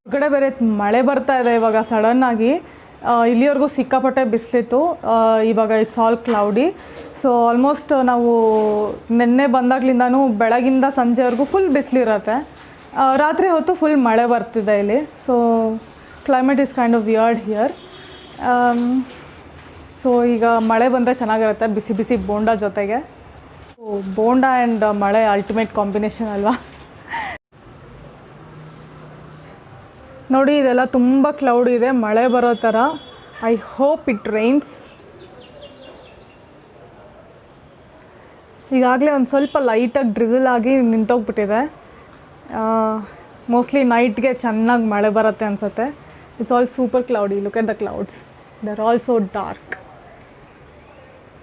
Speaker 1: ಹೊರಗಡೆ ಬೇರೆ ಮಳೆ ಬರ್ತಾ ಇದೆ ಇವಾಗ ಸಡನ್ನಾಗಿ. ಇಲ್ಲಿವರೆಗೂ ಸಿಕ್ಕಾಪಟ್ಟೆ ಬಿಸಿಲಿತ್ತು, ಇವಾಗ it's all cloudy. So almost ನಾವು ನಿನ್ನೆ ಬಂದಾಗ್ಲಿಂದನೂ ಬೆಳಗಿಂದ ಸಂಜೆವರೆಗೂ ಫುಲ್ ಬಿಸಿಲಿರುತ್ತೆ. ರಾತ್ರಿ ಹೊತ್ತು ಫುಲ್ ಮಳೆ ಬರ್ತಿದೆ ಇಲ್ಲಿ. So climate is kind of weird here. So ಈಗ ಮಳೆ ಬಂದರೆ ಚೆನ್ನಾಗಿರುತ್ತೆ, ಬಿಸಿ ಬಿಸಿ ಬೋಂಡಾ ಜೊತೆಗೆ. ಬೋಂಡಾ ಆ್ಯಂಡ್ ಮಳೆ ಅಲ್ಟಿಮೇಟ್ ಕಾಂಬಿನೇಷನ್ ಅಲ್ವಾ. ನೋಡಿ ಇದೆಲ್ಲ ತುಂಬ ಕ್ಲೌಡ್ ಇದೆ, ಮಳೆ ಬರೋ ಥರ. I hope it rains. ಈಗಾಗಲೇ ಒಂದು ಸ್ವಲ್ಪ ಲೈಟಾಗಿ ಡ್ರಿಸಲ್ ಆಗಿ ನಿಂತೋಗ್ಬಿಟ್ಟಿದೆ. ಮೋಸ್ಟ್ಲಿ ನೈಟ್ಗೆ ಚೆನ್ನಾಗಿ ಮಳೆ ಬರುತ್ತೆ ಅನಿಸುತ್ತೆ. It's all super cloudy. Look at the clouds, they are all so dark.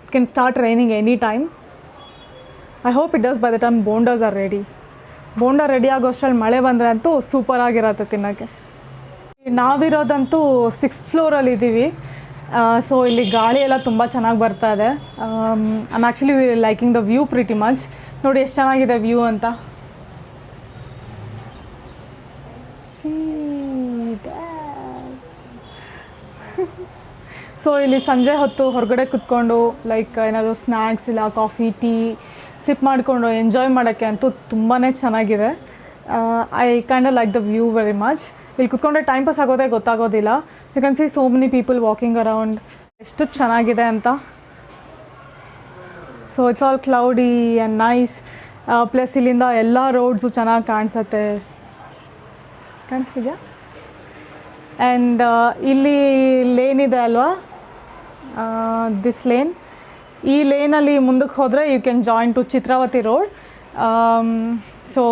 Speaker 1: It can start raining any time. I hope it does by the time bondas are ready. Bonda ready ಆಗೋಷ್ಟರಲ್ಲಿ ಮಳೆ ಬಂದರೆ ಅಂತೂ ಸೂಪರಾಗಿರತ್ತೆ ತಿನ್ನೋಕ್ಕೆ. ನಾವಿರೋದಂತೂ 6th ಫ್ಲೋರಲ್ಲಿ ಇದ್ದೀವಿ. ಸೊ ಇಲ್ಲಿ ಗಾಳಿ ಎಲ್ಲ ತುಂಬ ಚೆನ್ನಾಗಿ ಬರ್ತಾ ಇದೆ. I'm actually liking the view pretty much. ನೋಡಿ ಎಷ್ಟು ಚೆನ್ನಾಗಿದೆ ವ್ಯೂ ಅಂತ. ಸೊ ಇಲ್ಲಿ ಸಂಜೆ ಹೊತ್ತು ಹೊರಗಡೆ ಕುತ್ಕೊಂಡು ಲೈಕ್ ಏನಾದರೂ ಸ್ನ್ಯಾಕ್ಸ್ ಇಲ್ಲ ಕಾಫಿ ಟೀ ಸಿಪ್ ಮಾಡಿಕೊಂಡು ಎಂಜಾಯ್ ಮಾಡೋಕ್ಕೆ ಅಂತೂ ತುಂಬಾ ಚೆನ್ನಾಗಿದೆ. I kind of like the view very much. ಇಲ್ಲಿ ಕುತ್ಕೊಂಡ್ರೆ ಟೈಮ್ ಪಾಸ್ ಆಗೋದೇ ಗೊತ್ತಾಗೋದಿಲ್ಲ. You can see so many people walking around. ಎಷ್ಟು ಚೆನ್ನಾಗಿದೆ ಅಂತ. So it's all cloudy and nice. Plus ಇಲ್ಲಿಂದ ಎಲ್ಲ ರೋಡ್ಸು ಚೆನ್ನಾಗಿ ಕಾಣಿಸುತ್ತೆ. ಕಾಣಿಸ್ತಿದೆಯಾ? ಆ್ಯಂಡ್ ಇಲ್ಲಿ ಲೇನ್ ಇದೆ ಅಲ್ವಾ, ದಿಸ್ ಲೇನ್. ಈ ಲೇನಲ್ಲಿ ಮುಂದಕ್ಕೆ ಹೋದರೆ you can join to Chitravati road. So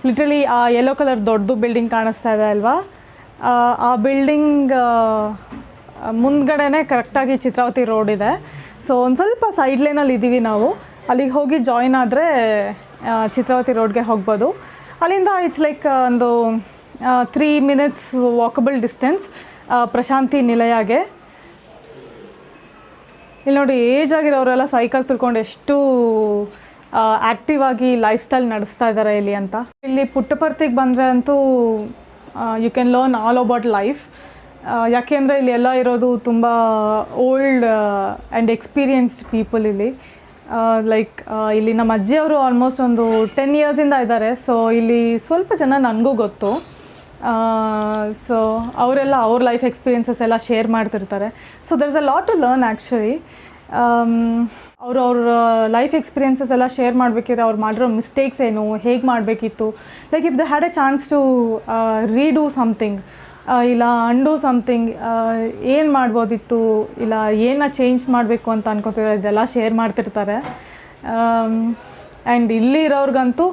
Speaker 1: literally ಆ ಯೆಲ್ಲೋ ಕಲರ್ ದೊಡ್ಡದು ಬಿಲ್ಡಿಂಗ್ ಕಾಣಿಸ್ತಾ ಇದೆ ಅಲ್ವಾ, ಆ ಬಿಲ್ಡಿಂಗ್ ಮುಂದ್ಗಡೆನೇ ಕರೆಕ್ಟಾಗಿ ಚಿತ್ರಾವತಿ ರೋಡ್ ಇದೆ. ಸೊ ಒಂದು ಸ್ವಲ್ಪ ಸೈಡ್ ಲೈನಲ್ಲಿ ಇದ್ದೀವಿ ನಾವು. ಅಲ್ಲಿಗೆ ಹೋಗಿ ಜಾಯಿನ್ ಆದರೆ ಚಿತ್ರಾವತಿ ರೋಡ್ಗೆ ಹೋಗ್ಬೋದು. ಅಲ್ಲಿಂದ ಇಟ್ಸ್ ಲೈಕ್ ಒಂದು 3 minutes ವಾಕಬಲ್ ಡಿಸ್ಟೆನ್ಸ್ ಪ್ರಶಾಂತಿ ನಿಲಯಗೆ. ಇಲ್ಲಿ ನೋಡಿ ಏಜ್ ಆಗಿರೋರೆಲ್ಲ ಸೈಕಲ್ ತುಳ್ಕೊಂಡು ಎಷ್ಟು ಆ್ಯಕ್ಟಿವ್ ಆಗಿ ಲೈಫ್ ಸ್ಟೈಲ್ ನಡೆಸ್ತಾ ಇದ್ದಾರೆ ಇಲ್ಲಿ ಅಂತ. ಇಲ್ಲಿ ಪುಟ್ಟಪರ್ತಿಗೆ ಬಂದರೆ ಅಂತೂ you can learn all about life. ಯಾಕೆ ಅಂದರೆ ಇಲ್ಲಿ ಎಲ್ಲ ಇರೋದು ತುಂಬ ಓಲ್ಡ್ ಆ್ಯಂಡ್ ಎಕ್ಸ್ಪೀರಿಯನ್ಸ್ಡ್ ಪೀಪಲ್ ಇಲ್ಲಿ. ಲೈಕ್ ಇಲ್ಲಿ ನಮ್ಮ ಅಜ್ಜಿಯವರು ಆಲ್ಮೋಸ್ಟ್ ಒಂದು 10 yearsಯಿಂದ ಇದ್ದಾರೆ. ಸೊ ಇಲ್ಲಿ ಸ್ವಲ್ಪ ಜನ ನನಗೂ ಗೊತ್ತು. ಸೊ ಅವರೆಲ್ಲ ಅವ್ರ ಲೈಫ್ ಎಕ್ಸ್ಪೀರಿಯನ್ಸಸ್ ಎಲ್ಲ ಶೇರ್ ಮಾಡ್ತಿರ್ತಾರೆ. So there is a lot to learn actually. ಅವ್ರ ಲೈಫ್ ಎಕ್ಸ್ಪೀರಿಯನ್ಸಸ್ ಎಲ್ಲ ಶೇರ್ ಮಾಡಬೇಕಿದ್ರೆ ಅವ್ರು ಮಾಡಿರೋ ಮಿಸ್ಟೇಕ್ಸ್ ಏನು, ಹೇಗೆ ಮಾಡಬೇಕಿತ್ತು, like if they had a chance to redo something ಇಲ್ಲ ಅಂಡೂ ಸಮಥಿಂಗ್, ಏನು ಮಾಡ್ಬೋದಿತ್ತು ಇಲ್ಲ ಏನನ್ನ ಚೇಂಜ್ ಮಾಡಬೇಕು ಅಂತ ಅನ್ಕೋತಿದ್ದಾರೆ, ಇದೆಲ್ಲ ಶೇರ್ ಮಾಡ್ತಿರ್ತಾರೆ. ಆ್ಯಂಡ್ ಇಲ್ಲಿ ಇರೋರ್ಗಂತೂ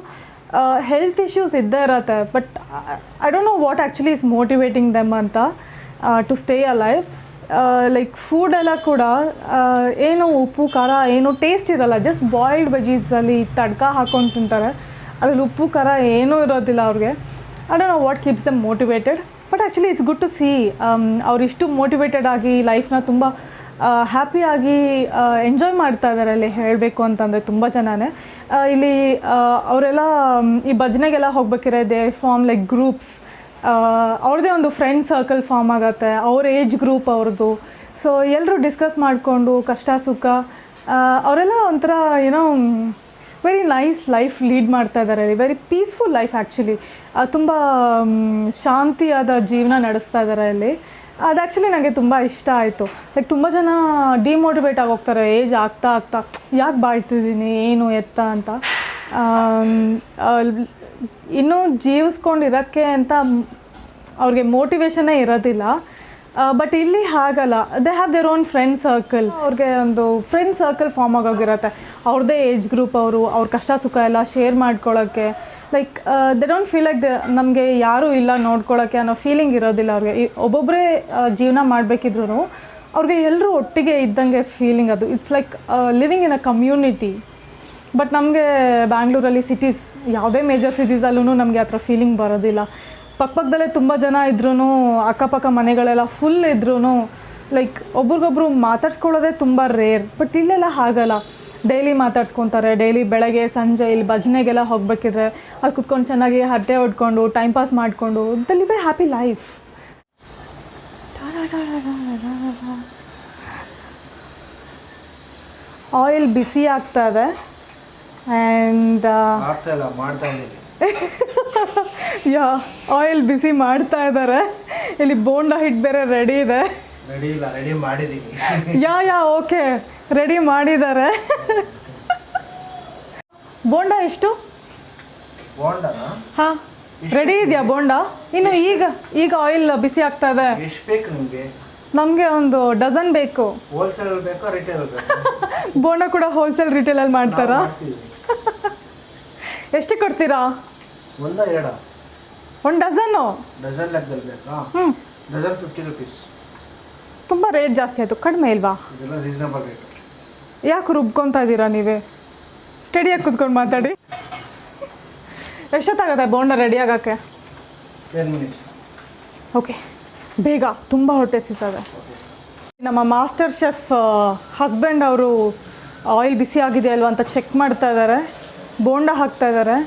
Speaker 1: ಹೆಲ್ತ್ ಇಶ್ಯೂಸ್ ಇದ್ದೇ ಇರತ್ತೆ. But I don't know what actually is motivating them ಅಂತ ಟು ಸ್ಟೇ ಅಲೈವ್. ಲೈಕ್ ಫುಡೆಲ್ಲ ಕೂಡ ಏನು ಉಪ್ಪು ಖಾರ ಏನು ಟೇಸ್ಟ್ ಇರೋಲ್ಲ. ಜಸ್ಟ್ ಬಾಯ್ಲ್ಡ್ ವೆಜೀಸಲ್ಲಿ ತಡ್ಕ ಹಾಕ್ಕೊಂಡು ತಿಂತಾರೆ. ಅದ್ರಲ್ಲಿ ಉಪ್ಪು ಖಾರ ಏನೂ ಇರೋದಿಲ್ಲ ಅವ್ರಿಗೆ. I don't know what keeps them motivated. But actually it's good to see ಅವ್ರು ಇಷ್ಟು ಮೋಟಿವೇಟೆಡ್ ಆಗಿ ಲೈಫ್ನ ತುಂಬ ಹ್ಯಾಪಿಯಾಗಿ ಎಂಜಾಯ್ ಮಾಡ್ತಾ ಇದ್ದಾರೆ ಇಲ್ಲಿ ಹೇಳಬೇಕು ಅಂತಂದರೆ ತುಂಬ ಜನನೇ. ಇಲ್ಲಿ ಅವರೆಲ್ಲ ಈ ಭಜನೆಗೆಲ್ಲ ಹೋಗ್ಬೇಕಿದ್ರೆ ದೇ ಫಾರ್ಮ್ ಲೈಕ್ ಗ್ರೂಪ್ಸ್. ಅವ್ರದ್ದೇ ಒಂದು ಫ್ರೆಂಡ್ ಸರ್ಕಲ್ ಫಾರ್ಮ್ ಆಗುತ್ತೆ, ಅವ್ರ ಏಜ್ ಗ್ರೂಪ್ ಅವ್ರದ್ದು. ಸೊ ಎಲ್ಲರೂ ಡಿಸ್ಕಸ್ ಮಾಡಿಕೊಂಡು ಕಷ್ಟ ಸುಖ ಅವರೆಲ್ಲ ಒಂಥರ ಏನೋ ವೆರಿ ನೈಸ್ ಲೈಫ್ ಲೀಡ್ ಮಾಡ್ತಾ ಇದ್ದಾರೆ. Very peaceful life actually. ತುಂಬ ಶಾಂತಿಯಾದ ಜೀವನ ನಡೆಸ್ತಾ ಇದ್ದಾರೆ ಇಲ್ಲಿ. ಅದು ಆ್ಯಕ್ಚುಲಿ ನನಗೆ ತುಂಬ ಇಷ್ಟ ಆಯಿತು. ಲೈಕ್ ತುಂಬ ಜನ ಡಿಮೋಟಿವೇಟ್ ಆಗಿ ಹೋಗ್ತಾರೆ ಏಜ್ ಆಗ್ತಾ ಆಗ್ತಾ, ಯಾಕೆ ಬಾಳ್ತಿದ್ದೀನಿ ಏನು ಎತ್ತ ಅಂತ. ಇನ್ನೂ ಜೀವಿಸ್ಕೊಂಡಿರೋಕ್ಕೆ ಅಂತ ಅವ್ರಿಗೆ ಮೋಟಿವೇಶನ್ನೇ ಇರೋದಿಲ್ಲ. ಬಟ್ ಇಲ್ಲಿ ಹಾಗಲ್ಲ. They have their own friend circle. ಅವ್ರಿಗೆ ಒಂದು ಫ್ರೆಂಡ್ ಸರ್ಕಲ್ ಫಾರ್ಮ್ ಆಗೋಗಿರುತ್ತೆ. ಅವ್ರದ್ದೇ ಏಜ್ ಗ್ರೂಪ್ ಅವರು, ಅವ್ರ ಕಷ್ಟ ಸುಖ ಎಲ್ಲ ಶೇರ್ ಮಾಡ್ಕೊಳ್ಳೋಕ್ಕೆ. Like they don't feel like ನಮಗೆ ಯಾರೂ ಇಲ್ಲ ನೋಡ್ಕೊಳ್ಳೋಕ್ಕೆ ಅನ್ನೋ ಫೀಲಿಂಗ್ ಇರೋದಿಲ್ಲ ಅವ್ರಿಗೆ. ಒಬ್ಬೊಬ್ಬರೇ ಜೀವನ ಮಾಡಬೇಕಿದ್ರು ಅವ್ರಿಗೆ ಎಲ್ಲರೂ ಒಟ್ಟಿಗೆ ಇದ್ದಂಗೆ ಫೀಲಿಂಗ್ ಅದು. It's like living in a community. But ನಮಗೆ ಬ್ಯಾಂಗ್ಳೂರಲ್ಲಿ ಸಿಟೀಸ್, ಯಾವುದೇ ಮೇಜರ್ ಸಿಟೀಸಲ್ಲೂ ನಮಗೆ ಆ ಥರ ಫೀಲಿಂಗ್ ಬರೋದಿಲ್ಲ. ಪಕ್ಕದಲ್ಲೇ ತುಂಬ ಜನ ಇದ್ರೂ, ಅಕ್ಕಪಕ್ಕ ಮನೆಗಳೆಲ್ಲ ಫುಲ್ ಇದ್ರೂ ಲೈಕ್ ಒಬ್ರಿಗೊಬ್ರು ಮಾತಾಡ್ಸ್ಕೊಳ್ಳೋದೇ ತುಂಬ ರೇರ್. ಬಟ್ ಇಲ್ಲೆಲ್ಲ ಹಾಗಲ್ಲ. ಡೈಲಿ ಮಾತಾಡ್ಸ್ಕೊತಾರೆ. ಡೈಲಿ ಬೆಳಗ್ಗೆ ಸಂಜೆ ಇಲ್ಲಿ ಭಜನೆಗೆಲ್ಲ ಹೋಗ್ಬೇಕಿದ್ರೆ ಅಲ್ಲಿ ಕುತ್ಕೊಂಡು ಚೆನ್ನಾಗಿ ಹರಟೆ ಹೊಡ್ಕೊಂಡು ಟೈಮ್ ಪಾಸ್ ಮಾಡಿಕೊಂಡು the live a happy life. Oil ಬಿಸಿ ಆಗ್ತಾ ಇದೆ ಆ್ಯಂಡ್ ಯಾ ಆಯಿಲ್ ಬಿಸಿ ಮಾಡ್ತಾ ಇದ್ದಾರೆ. ಇಲ್ಲಿ ಬೋಂಡ ಹಿಟ್ಟು ಬೇರೆ ರೆಡಿ ಇದೆ.
Speaker 5: ರೆಡಿ ಮಾಡಿದ್ದೀನಿ.
Speaker 1: ಯಾ ಓಕೆ ರೆಡಿ ಮಾಡಿದ್ದಾರೆ. ಬೋಂಡ ಎಷ್ಟು? ಹಾಂ ರೆಡಿ ಇದೆಯಾ ಬೋಂಡ? ಇನ್ನು ಈಗ ಆಯಿಲ್ ಬಿಸಿ ಆಗ್ತಾ ಇದೆ.
Speaker 5: ಎಷ್ಟು ಬೇಕು ನಿಮಗೆ?
Speaker 1: ನಮಗೆ ಒಂದು ಡಜನ್ ಬೇಕು.
Speaker 5: ಹೋಲ್ಸೇಲ್ ಬೇಕಾ ರಿಟೇಲ್ ಬೇಕಾ?
Speaker 1: ಬೋಂಡ ಕೂಡ ಹೋಲ್ಸೇಲ್ ರಿಟೇಲಲ್ಲಿ ಮಾಡ್ತಾರಾ? ಎಷ್ಟು ಕೊಡ್ತೀರಾ?
Speaker 5: ಒಂದ ಎರಡ?
Speaker 1: ಒಂದು ಡಜನ್ನು.
Speaker 5: ಡಜನ್ ಲೆಕ್ಕದಲ್ಲಿ ಬೇಕಾ? Dozen 50 rupees.
Speaker 1: ತುಂಬ ರೇಟ್ ಜಾಸ್ತಿ ಆಯಿತು, ಕಡಿಮೆ ಇಲ್ವಾ?
Speaker 5: ಇದೆಲ್ಲ ರೀಸನಬಲ್ ರೇಟ್.
Speaker 1: ಯಾಕೆ ರುಬ್ಕೊತಾ ಇದ್ದೀರಾ ನೀವೇ? ಸ್ಟಡಿಯಾಗಿ ಕುತ್ಕೊಂಡು ಮಾತಾಡಿ. ಎಷ್ಟೊತ್ತಾಗುತ್ತೆ ಬೋಂಡ ರೆಡಿ ಆಗೋಕ್ಕೆ?
Speaker 5: 10 minutes.
Speaker 1: ಓಕೆ ಬೇಗ, ತುಂಬ ಹೊಟ್ಟೆ ಸಿಗ್ತದೆ. ನಮ್ಮ ಮಾಸ್ಟರ್ ಶೆಫ್ ಹಸ್ಬೆಂಡ್ ಅವರು ಆಯಿಲ್ ಬಿಸಿ ಆಗಿದೆ ಅಲ್ವಾ ಅಂತ ಚೆಕ್ ಮಾಡ್ತಾ ಇದ್ದಾರೆ. ಬೋಂಡ ಹಾಕ್ತಾ ಇದ್ದಾರೆ.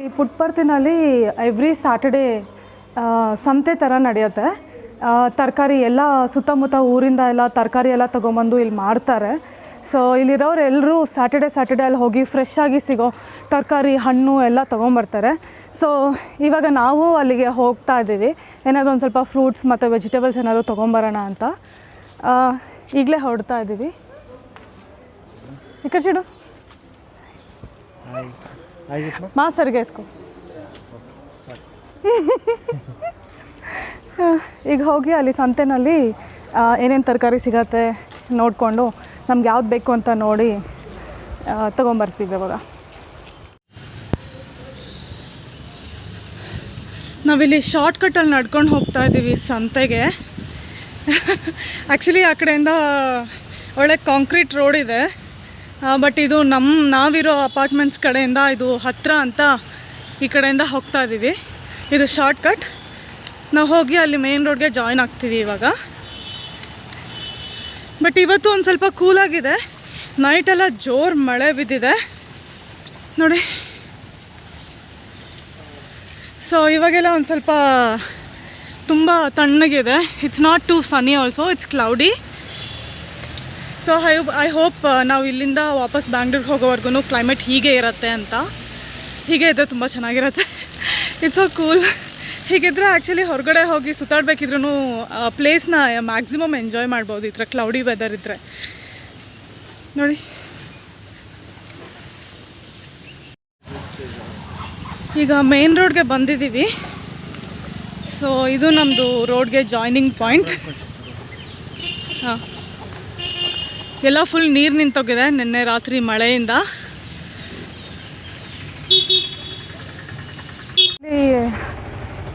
Speaker 1: ಈ ಪುಟ್ಪರ್ತಿನಲ್ಲಿ ಎವ್ರಿ ಸ್ಯಾಟರ್ಡೇ ಸಂತೆ ಥರ ನಡೆಯುತ್ತೆ. ತರಕಾರಿ ಎಲ್ಲ ಸುತ್ತಮುತ್ತ ಊರಿಂದ ಎಲ್ಲ ತರಕಾರಿ ಎಲ್ಲ ತೊಗೊಂಬಂದು ಇಲ್ಲಿ ಮಾರ್ತಾರೆ. ಸೊ ಇಲ್ಲಿರೋರು ಎಲ್ಲರೂ ಸ್ಯಾಟರ್ಡೇ ಅಲ್ಲಿ ಹೋಗಿ ಫ್ರೆಶ್ ಆಗಿ ಸಿಗೋ ತರಕಾರಿ ಹಣ್ಣು ಎಲ್ಲ ತೊಗೊಂಬರ್ತಾರೆ. ಸೊ ಇವಾಗ ನಾವು ಅಲ್ಲಿಗೆ ಹೋಗ್ತಾ ಇದ್ದೀವಿ, ಏನಾದರೂ ಒಂದು ಸ್ವಲ್ಪ ಫ್ರೂಟ್ಸ್ ಮತ್ತು ವೆಜಿಟೇಬಲ್ಸ್ ಏನಾದರೂ ತೊಗೊಂಬರೋಣ ಅಂತ. ಈಗಲೇ ಹೊರಡ್ತಾ ಇದ್ದೀವಿ. ಈ ಕಡೆ ಚಿಡು ಮಾ ಸರ್ಗೆ ಇಸ್ಕೊ. ಈಗ ಹೋಗಿ ಅಲ್ಲಿ ಸಂತೆನಲ್ಲಿ ಏನೇನು ತರಕಾರಿ ಸಿಗತ್ತೆ ನೋಡಿಕೊಂಡು ನಮ್ಗೆ ಯಾವ್ದು ಬೇಕು ಅಂತ ನೋಡಿ ತೊಗೊಂಬರ್ತೀವಿ. ಇವಾಗ ನಾವಿಲ್ಲಿ ಶಾರ್ಟ್ಕಟ್ಟಲ್ಲಿ ನಡ್ಕೊಂಡು ಹೋಗ್ತಾ ಇದ್ದೀವಿ ಸಂತೆಗೆ. ಆ್ಯಕ್ಚುಲಿ ಆ ಕಡೆಯಿಂದ ಒಳ್ಳೆ ಕಾಂಕ್ರೀಟ್ ರೋಡ್ ಇದೆ, ಬಟ್ ಇದು ನಾವಿರೋ ಅಪಾರ್ಟ್ಮೆಂಟ್ಸ್ ಕಡೆಯಿಂದ ಇದು ಹತ್ತಿರ ಅಂತ ಈ ಕಡೆಯಿಂದ ಹೋಗ್ತಾ ಇದ್ದೀವಿ. ಇದು ಶಾರ್ಟ್ಕಟ್. ನಾವು ಹೋಗಿ ಅಲ್ಲಿ ಮೇನ್ ರೋಡ್ಗೆ ಜಾಯ್ನ್ ಆಗ್ತೀವಿ ಇವಾಗ. ಬಟ್ ಇವತ್ತು ಒಂದು ಸ್ವಲ್ಪ ಕೂಲಾಗಿದೆ. ನೈಟೆಲ್ಲ ಜೋರು ಮಳೆ ಬಿದ್ದಿದೆ ನೋಡಿ. ಸೊ ಇವಾಗೆಲ್ಲ ಒಂದು ಸ್ವಲ್ಪ ತುಂಬ ತಣ್ಣಗಿದೆ. It's not too sunny also, it's cloudy. So I hope ನಾವು ಇಲ್ಲಿಂದ ವಾಪಸ್ ಬ್ಯಾಂಗ್ಳೂರ್ಗೆ ಹೋಗೋವರೆಗೂ ಕ್ಲೈಮೇಟ್ ಹೀಗೆ ಇರುತ್ತೆ ಅಂತ. ಹೀಗೆ ಇದ್ದರೆ ತುಂಬ ಚೆನ್ನಾಗಿರುತ್ತೆ. It's so cool. ಹೀಗಿದ್ರೆ ಆ್ಯಕ್ಚುಲಿ ಹೊರಗಡೆ ಹೋಗಿ ಸುತ್ತಾಡಬೇಕಿದ್ರೂ ಪ್ಲೇಸ್ನ ಮ್ಯಾಕ್ಸಿಮಮ್ ಎಂಜಾಯ್ ಮಾಡ್ಬೋದು ಈ ಥರ ಕ್ಲೌಡಿ ವೆದರ್ ಇದ್ದರೆ ನೋಡಿ. ಈಗ ಮೇನ್ ರೋಡ್ಗೆ ಬಂದಿದ್ದೀವಿ. ಸೊ ಇದು ನಮ್ಮದು ರೋಡ್ಗೆ ಜಾಯ್ನಿಂಗ್ ಪಾಯಿಂಟ್. ಹಾಂ, ಎಲ್ಲ ಫುಲ್ ನೀರು ನಿಂತೋಗಿದೆ ನಿನ್ನೆ ರಾತ್ರಿ ಮಳೆಯಿಂದ. ಇಲ್ಲಿ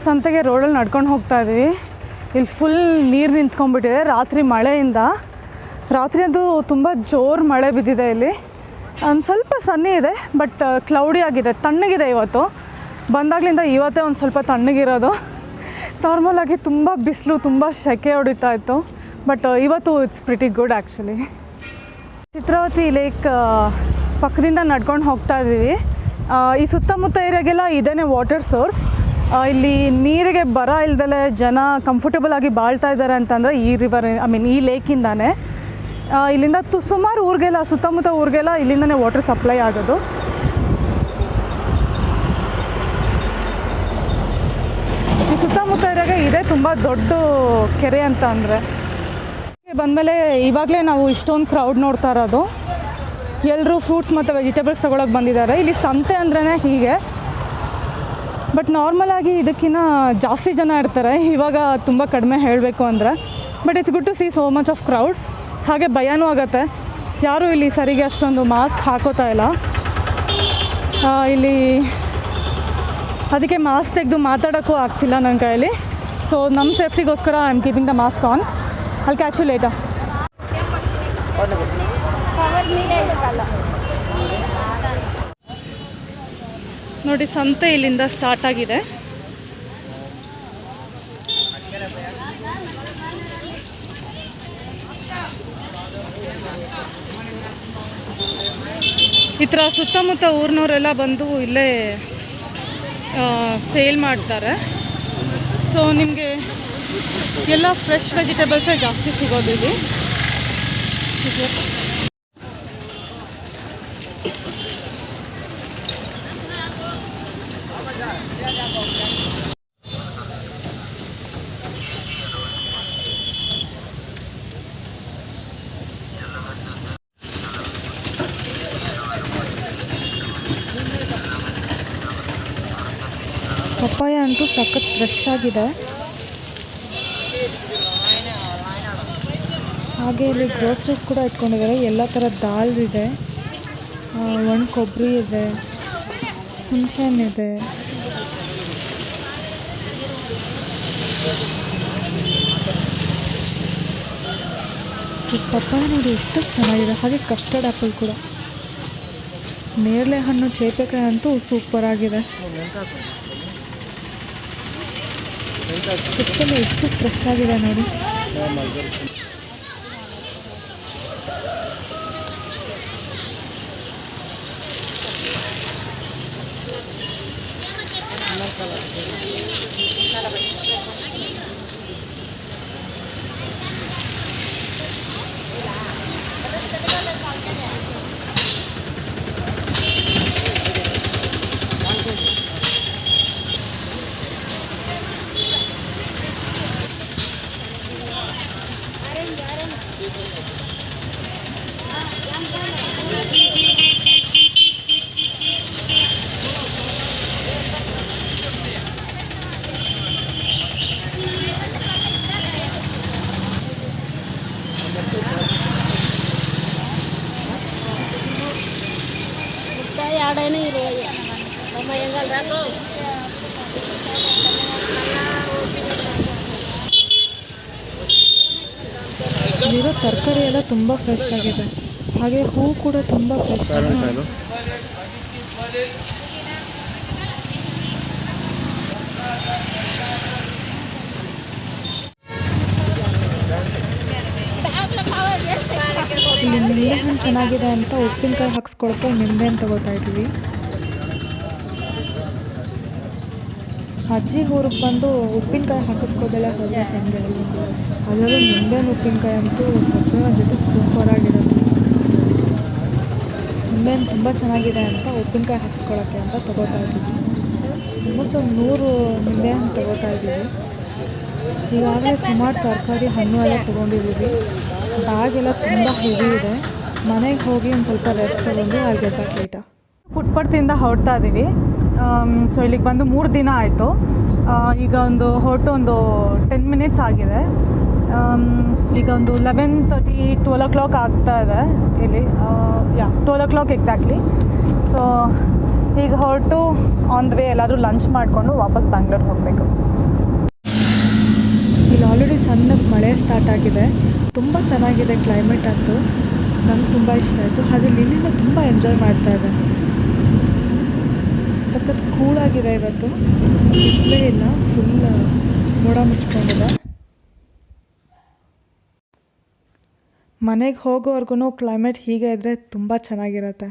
Speaker 1: ಸಂತೆಗೆ ರೋಡಲ್ಲಿ ನಡ್ಕೊಂಡು ಹೋಗ್ತಾ ಇದ್ದೀವಿ. ಇಲ್ಲಿ ಫುಲ್ ನೀರು ನಿಂತ್ಕೊಂಡ್ಬಿಟ್ಟಿದೆ ರಾತ್ರಿ ಮಳೆಯಿಂದ. ರಾತ್ರಿ ಅಂತೂ ತುಂಬ ಜೋರು ಮಳೆ ಬಿದ್ದಿದೆ. ಇಲ್ಲಿ ಒಂದು ಸ್ವಲ್ಪ ಸನ್ನಿ ಇದೆ, ಬಟ್ ಕ್ಲೌಡಿ ಆಗಿದೆ, ತಣ್ಣಗಿದೆ. ಇವತ್ತು ಬಂದಾಗಲಿಂದ ಇವತ್ತೇ ಒಂದು ಸ್ವಲ್ಪ ತಣ್ಣಗಿರೋದು. ನಾರ್ಮಲಾಗಿ ತುಂಬ ಬಿಸಿಲು, ತುಂಬ ಸೆಕೆ ಹೊಡಿತಾ ಇತ್ತು, ಬಟ್ ಇವತ್ತು it's pretty good actually. Chitravati lake ಪಕ್ಕದಿಂದ ನಡ್ಕೊಂಡು ಹೋಗ್ತಾ ಇದ್ದೀವಿ.
Speaker 3: ಈ ಸುತ್ತಮುತ್ತ ಏರಿಯಾಗೆಲ್ಲ ಇದೇನೆ ವಾಟರ್ ಸೋರ್ಸ್. ಇಲ್ಲಿ ನೀರಿಗೆ ಬರ ಇಲ್ದಲೆ ಜನ ಕಂಫರ್ಟಬಲ್ ಆಗಿ ಬಾಳ್ತಾ ಇದ್ದಾರೆ ಅಂತಂದರೆ ಈ ರಿವರ್ ಈ ಲೇಕಿಂದಾನೆ. ಇಲ್ಲಿಂದ ಸುಮಾರು ಊರಿಗೆಲ್ಲ ಸುತ್ತಮುತ್ತ ಊರಿಗೆಲ್ಲ ಇಲ್ಲಿಂದನೇ ವಾಟರ್ ಸಪ್ಲೈ ಆಗೋದು. ಈ ಸುತ್ತಮುತ್ತ ಏರಿಯಾಗೆ ಇದೇ ತುಂಬ ದೊಡ್ಡ ಕೆರೆ ಅಂತ ಅಂದರೆ. ಬಂದಮೇಲೆ ಇವಾಗಲೇ ನಾವು ಇಷ್ಟೊಂದು ಕ್ರೌಡ್ ನೋಡ್ತಾ ಇರೋದು. ಎಲ್ಲರೂ ಫ್ರೂಟ್ಸ್ ಮತ್ತು ವೆಜಿಟೇಬಲ್ಸ್ ತೊಗೊಳಕ್ಕೆ ಬಂದಿದ್ದಾರೆ. ಇಲ್ಲಿ ಸಂತೆ ಅಂದ್ರೇ ಹೀಗೆ, ಬಟ್ ನಾರ್ಮಲಾಗಿ ಇದಕ್ಕಿಂತ ಜಾಸ್ತಿ ಜನ ಇರ್ತಾರೆ. ಇವಾಗ ತುಂಬ ಕಡಿಮೆ ಹೇಳಬೇಕು ಅಂದರೆ, but it's good to see so much of crowd. ಹಾಗೆ ಭಯನೂ ಆಗುತ್ತೆ, ಯಾರೂ ಇಲ್ಲಿ ಸರಿಗೆ ಅಷ್ಟೊಂದು ಮಾಸ್ಕ್ ಹಾಕೋತಾ ಇಲ್ಲ ಇಲ್ಲಿ. ಅದಕ್ಕೆ ಮಾಸ್ಕ್ ತೆಗೆದು ಮಾತಾಡೋಕ್ಕೂ ಆಗ್ತಿಲ್ಲ ನನ್ನ ಕೈಯಲ್ಲಿ. ಸೊ ನಮ್ಮ ಸೇಫ್ಟಿಗೋಸ್ಕರ I am keeping the mask on. ಅಲ್ಲಿ ಕ್ಯಾಚ್ ಯು ಲೇಟರ್. ನೋಡಿ, ಸಂತೆ ಇಲ್ಲಿಂದ ಸ್ಟಾರ್ಟ್ ಆಗಿದೆ. ಈ ಥರ ಸುತ್ತಮುತ್ತ ಊರಿನವರೆಲ್ಲ ಬಂದು ಇಲ್ಲೇ ಸೇಲ್ ಮಾಡ್ತಾರೆ. ಸೊ ನಿಮಗೆ ಎಲ್ಲ ಫ್ರೆಶ್ ವೆಜಿಟೇಬಲ್ಸೇ ಜಾಸ್ತಿ ಸಿಗೋದು ಇಲ್ಲಿ. ಪಪ್ಪಾಯ ಅಂತೂ ಸಖತ್ ಫ್ರೆಶ್ ಆಗಿದೆ. ಹಾಗೆ ಇಲ್ಲಿ ಗ್ರೋಸರೀಸ್ ಕೂಡ ಇಟ್ಕೊಂಡಿದ್ದಾರೆ. ಎಲ್ಲ ಥರ ದಾಲ್ ಇದೆ, ಒಣ ಕೊಬ್ಬರಿ ಇದೆ, ಹುಣಸೆಹಣ್ಣಿದೆ. ಈ ಪಪ್ಪಾಯ ನೋಡಿ ಎಷ್ಟು ಚೆನ್ನಾಗಿದೆ. ಹಾಗೆ ಕಸ್ಟರ್ಡ್ ಆ್ಯಪಲ್ ಕೂಡ, ನೇರಳೆ ಹಣ್ಣು, ಚೇಪೆಕಾಯಿ ಅಂತೂ ಸೂಪರ್ ಆಗಿದೆ. ಸುತ್ತಲೂ ಎಷ್ಟು ಫ್ರೆಶ್ ಆಗಿದೆ ನೋಡಿ. ಇಲ್ಲಿರೋ ತರಕಾರಿ ಎಲ್ಲ ತುಂಬ ಫ್ರೆಶ್ ಆಗಿದೆ. ಹಾಗೆ ಹೂ ಕೂಡ ತುಂಬ ಫ್ರೆಶ್ ಆಗಿದೆ. ಇಲ್ಲಿ ನಿಂಬೆಹಣ್ಣು ಚೆನ್ನಾಗಿದೆ ಅಂತ ಉಪ್ಪಿನಕಾಯಿ ಹಾಕ್ಸ್ಕೊಳಕ್ಕೆ ನಿಂಬೆಹಣ್ಣು ತಗೋತಾ ಇದ್ದೀವಿ. ಅಜ್ಜಿ ಊರಿಗೆ ಬಂದು ಉಪ್ಪಿನಕಾಯಿ ಹಾಕಿಸ್ಕೋದೆಲ್ಲ ಹೋದರೆ ಹೆಂಗೆ, ಅದರಲ್ಲೂ ನಿಂಬೆಹಣ್ಣು ಉಪ್ಪಿನಕಾಯಿ ಅಂತೂ ಮೊಸರಿನ ಜೊತೆ ಸೂಪರಾಗಿರುತ್ತೆ. ನಿಂಬೆಹಣ್ಣು ತುಂಬ ಚೆನ್ನಾಗಿದೆ ಅಂತ ಉಪ್ಪಿನಕಾಯಿ ಹಾಕಿಸ್ಕೊಳಕ್ಕೆ ಅಂತ ತೊಗೋತಾ ಇದ್ದೀವಿ. ಆಲ್ಮೋಸ್ಟ್ ಒಂದು 100 ನಿಂಬೆಹಣ್ಣು ತೊಗೋತಾ ಇದ್ದೀವಿ. ಈಗಾಗಲೇ ಸುಮಾರು ತರಕಾರಿ, ಹಣ್ಣು ಎಲ್ಲ ತೊಗೊಂಡಿದ್ದೀವಿ. ಬ್ಯಾಗ್ ಎಲ್ಲ ತುಂಬ ಹೆವಿ ಇದೆ. ಮನೆಗೆ ಹೋಗಿ ಒಂದು ಸ್ವಲ್ಪ ರೆಸ್ಟ್ ತೊಗೊಂಡು ಅಲ್ಲಿ ಗೆಟ್ ಬ್ಯಾಕ್ ಲೇಟ. ಪುಟ್ಪರ್ತಿಯಿಂದ ಹೊರಡ್ತಾ ಇದ್ದೀವಿ. ಸೊ ಇಲ್ಲಿಗೆ ಬಂದು 3 ದಿನ ಆಯಿತು. ಈಗ ಹೊರಟು 10 ಮಿನಿಟ್ಸ್ ಆಗಿದೆ. ಈಗ 11:30 12 o'clock ಆಗ್ತಾ ಇದೆ ಇಲ್ಲಿ. 12 o'clock ಎಕ್ಸಾಕ್ಟ್ಲಿ. ಸೊ ಈಗ ಹೊರಟು ಆನ್ ದ ವೇ ಎಲ್ಲಾದರೂ ಲಂಚ್ ಮಾಡಿಕೊಂಡು ವಾಪಸ್ ಬ್ಯಾಂಗ್ಳೂರ್ ಹೋಗಬೇಕು. ಇಲ್ಲಿ ಆಲ್ರೆಡಿ ಸಣ್ಣಗೆ ಮಳೆ ಸ್ಟಾರ್ಟ್ ಆಗಿದೆ. ತುಂಬ ಚೆನ್ನಾಗಿದೆ ಕ್ಲೈಮೇಟ್ ಅಂತೂ, ನಂಗೆ ತುಂಬ ಇಷ್ಟ ಆಯಿತು. ಹಾಗೆ ಲಿಲಿನ ತುಂಬ ಎಂಜಾಯ್ ಮಾಡ್ತಾ ಇದೆ. ಸಖತ್ ಕೂಲಾಗಿದೆ ಇವತ್ತು, ಬಿಸಿಲೇ ಇಲ್ಲ, ಫುಲ್ ಮೋಡ ಮುಚ್ಕೊಂಡಿದೆ. ಮನೆಗೆ ಹೋಗೋವರೆಗೂ ಕ್ಲೈಮೇಟ್ ಹೀಗೆ ಇದ್ದರೆ ತುಂಬ ಚೆನ್ನಾಗಿರುತ್ತೆ.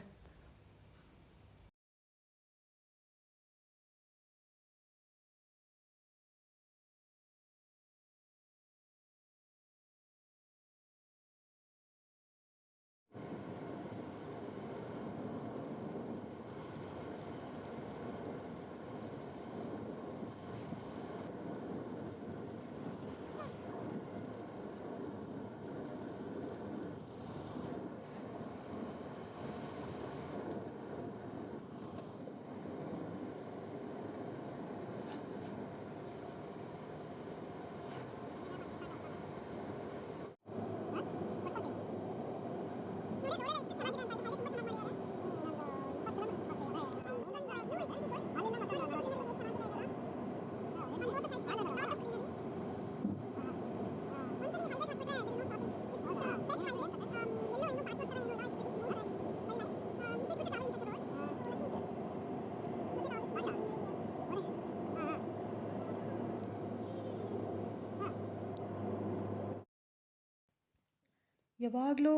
Speaker 1: ಯಾವಾಗಲೂ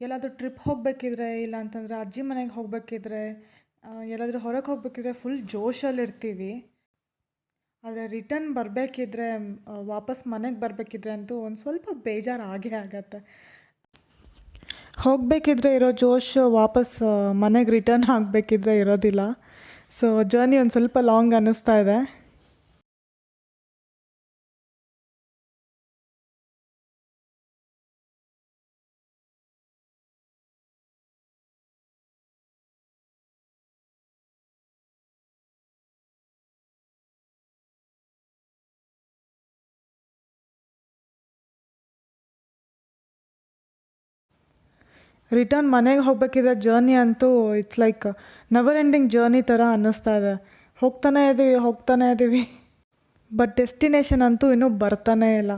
Speaker 1: ಎಲ್ಲಾದರೂ ಟ್ರಿಪ್ ಹೋಗಬೇಕಿದ್ರೆ ಇಲ್ಲ ಅಂತಂದರೆ ಅಜ್ಜಿ ಮನೆಗೆ ಹೋಗಬೇಕಿದ್ರೆ ಎಲ್ಲಾದರೂ ಹೊರಗೆ ಹೋಗಬೇಕಿದ್ರೆ ಫುಲ್ ಜೋಶಲ್ಲಿರ್ತೀವಿ. ಆದರೆ ರಿಟರ್ನ್ ಬರಬೇಕಿದ್ರೆ ವಾಪಸ್ ಮನೆಗೆ ಬರಬೇಕಿದ್ರೆ ಅಂತೂ ಒಂದು ಸ್ವಲ್ಪ ಬೇಜಾರು ಆಗೇ ಆಗತ್ತೆ. ಹೋಗಬೇಕಿದ್ರೆ ಇರೋ ಜೋಶ್ ವಾಪಸ್ ಮನೆಗೆ ರಿಟರ್ನ್ ಆಗಬೇಕಿದ್ರೆ ಇರೋದಿಲ್ಲ. ಸೊ ಜರ್ನಿ ಒಂದು ಸ್ವಲ್ಪ ಲಾಂಗ್ ಅನ್ನಿಸ್ತಾ ಇದೆ. ರಿಟರ್ನ್ ಮನೆಗೆ ಹೋಗ್ಬೇಕಿದ್ರೆ ಜರ್ನಿ ಅಂತೂ it's like never ending journey ಥರ ಅನ್ನಿಸ್ತಾ ಇದೆ. ಹೋಗ್ತಾನೇ ಇದ್ದೀವಿ ಬಟ್ ಡೆಸ್ಟಿನೇಷನ್ ಅಂತೂ ಇನ್ನೂ ಬರ್ತಾನೇ ಇಲ್ಲ.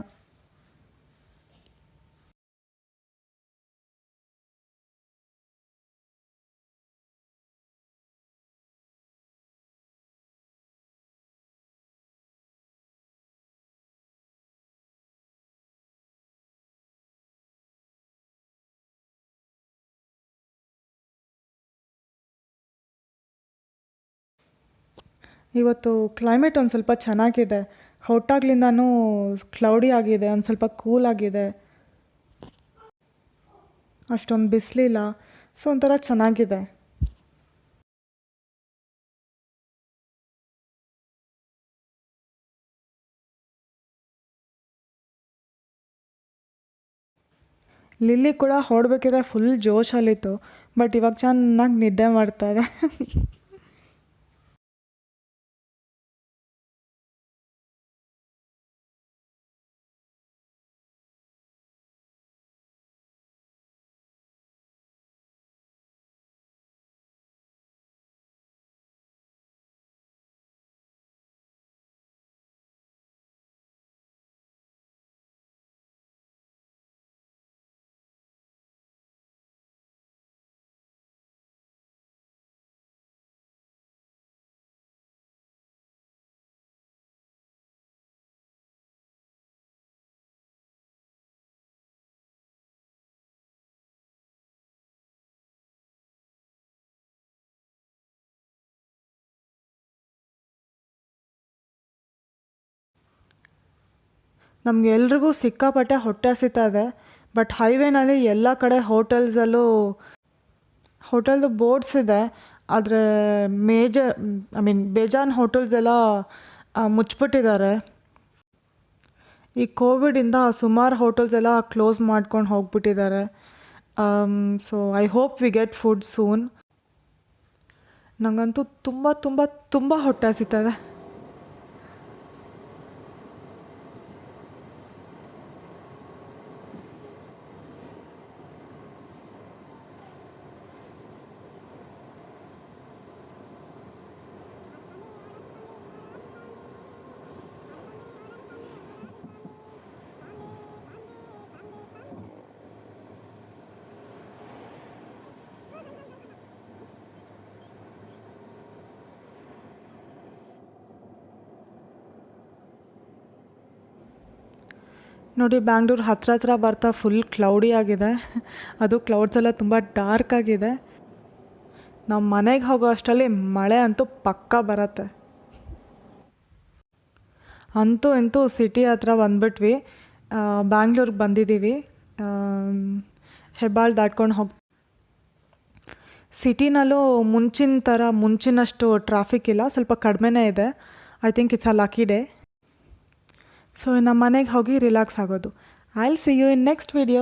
Speaker 1: ಇವತ್ತು ಕ್ಲೈಮೇಟ್ ಒಂದು ಸ್ವಲ್ಪ ಚೆನ್ನಾಗಿದೆ. ಹೊರಟಾಗ್ಲಿಂದನೂ ಕ್ಲೌಡಿ ಆಗಿದೆ, ಒಂದು ಸ್ವಲ್ಪ ಕೂಲ್ ಆಗಿದೆ, ಅಷ್ಟೊಂದು ಬಿಸಿಲಿಲ್ಲ. ಸೊ ಒಂಥರ ಚೆನ್ನಾಗಿದೆ. ಲಿಲ್ಲಿ ಕೂಡ ಹೊರಡ್ಬೇಕಿದ್ರೆ ಫುಲ್ ಜೋಶಲ್ಲಿತ್ತು, ಬಟ್ ಇವಾಗ ಚೆನ್ನಾಗಿ ನಿದ್ದೆ ಮಾಡ್ತಾ ಇದೆ. ನಮ್ಗೆ ಎಲ್ರಿಗೂ ಸಿಕ್ಕಾಪಟ್ಟೆ ಹೊಟ್ಟೆ ಹಸಿತಾ ಇದೆ. ಬಟ್ ಹೈವೇನಲ್ಲಿ ಎಲ್ಲ ಕಡೆ ಹೋಟೆಲ್ದು ಬೋರ್ಡ್ಸ್ ಇದೆ. ಆದರೆ ಬೇಜಾನ್ ಹೋಟೆಲ್ಸ್ ಎಲ್ಲ ಮುಚ್ಚಿಬಿಟ್ಟಿದ್ದಾರೆ. ಈ ಕೋವಿಡಿಂದ ಸುಮಾರು ಹೋಟೆಲ್ಸ್ ಎಲ್ಲ ಕ್ಲೋಸ್ ಮಾಡ್ಕೊಂಡು ಹೋಗ್ಬಿಟ್ಟಿದ್ದಾರೆ. So I hope we get food soon. ನನಗಂತೂ ತುಂಬ ತುಂಬ ತುಂಬ ಹೊಟ್ಟೆ ಹಸಿತಾ ಇದೆ. ನೋಡಿ, ಬ್ಯಾಂಗ್ಳೂರು ಹತ್ರ ಬರ್ತಾ ಫುಲ್ ಕ್ಲೌಡಿ ಆಗಿದೆ. ಅದು ಕ್ಲೌಡ್ಸ್ ಎಲ್ಲ ತುಂಬ ಡಾರ್ಕ್ ಆಗಿದೆ. ನಾವು ಮನೆಗೆ ಹೋಗೋ ಅಷ್ಟರಲ್ಲಿ ಮಳೆ ಅಂತೂ ಪಕ್ಕಾ ಬರುತ್ತೆ. ಅಂತೂ ಸಿಟಿ ಹತ್ರ ಬಂದ್ಬಿಟ್ವಿ. ಬ್ಯಾಂಗ್ಳೂರಿಗೆ ಬಂದಿದ್ದೀವಿ. ಹೆಬ್ಬಾಳು ದಾಟ್ಕೊಂಡು ಸಿಟಿನಲ್ಲೂ ಮುಂಚಿನಷ್ಟು ಟ್ರಾಫಿಕ್ ಇಲ್ಲ, ಸ್ವಲ್ಪ ಕಡಿಮೆನೇ ಇದೆ. I think it's a lucky day. So ನಮ್ಮ ಮನೆಗೆ ಹೋಗಿ ರಿಲ್ಯಾಕ್ಸ್ ಆಗೋದು. I will see you in next video.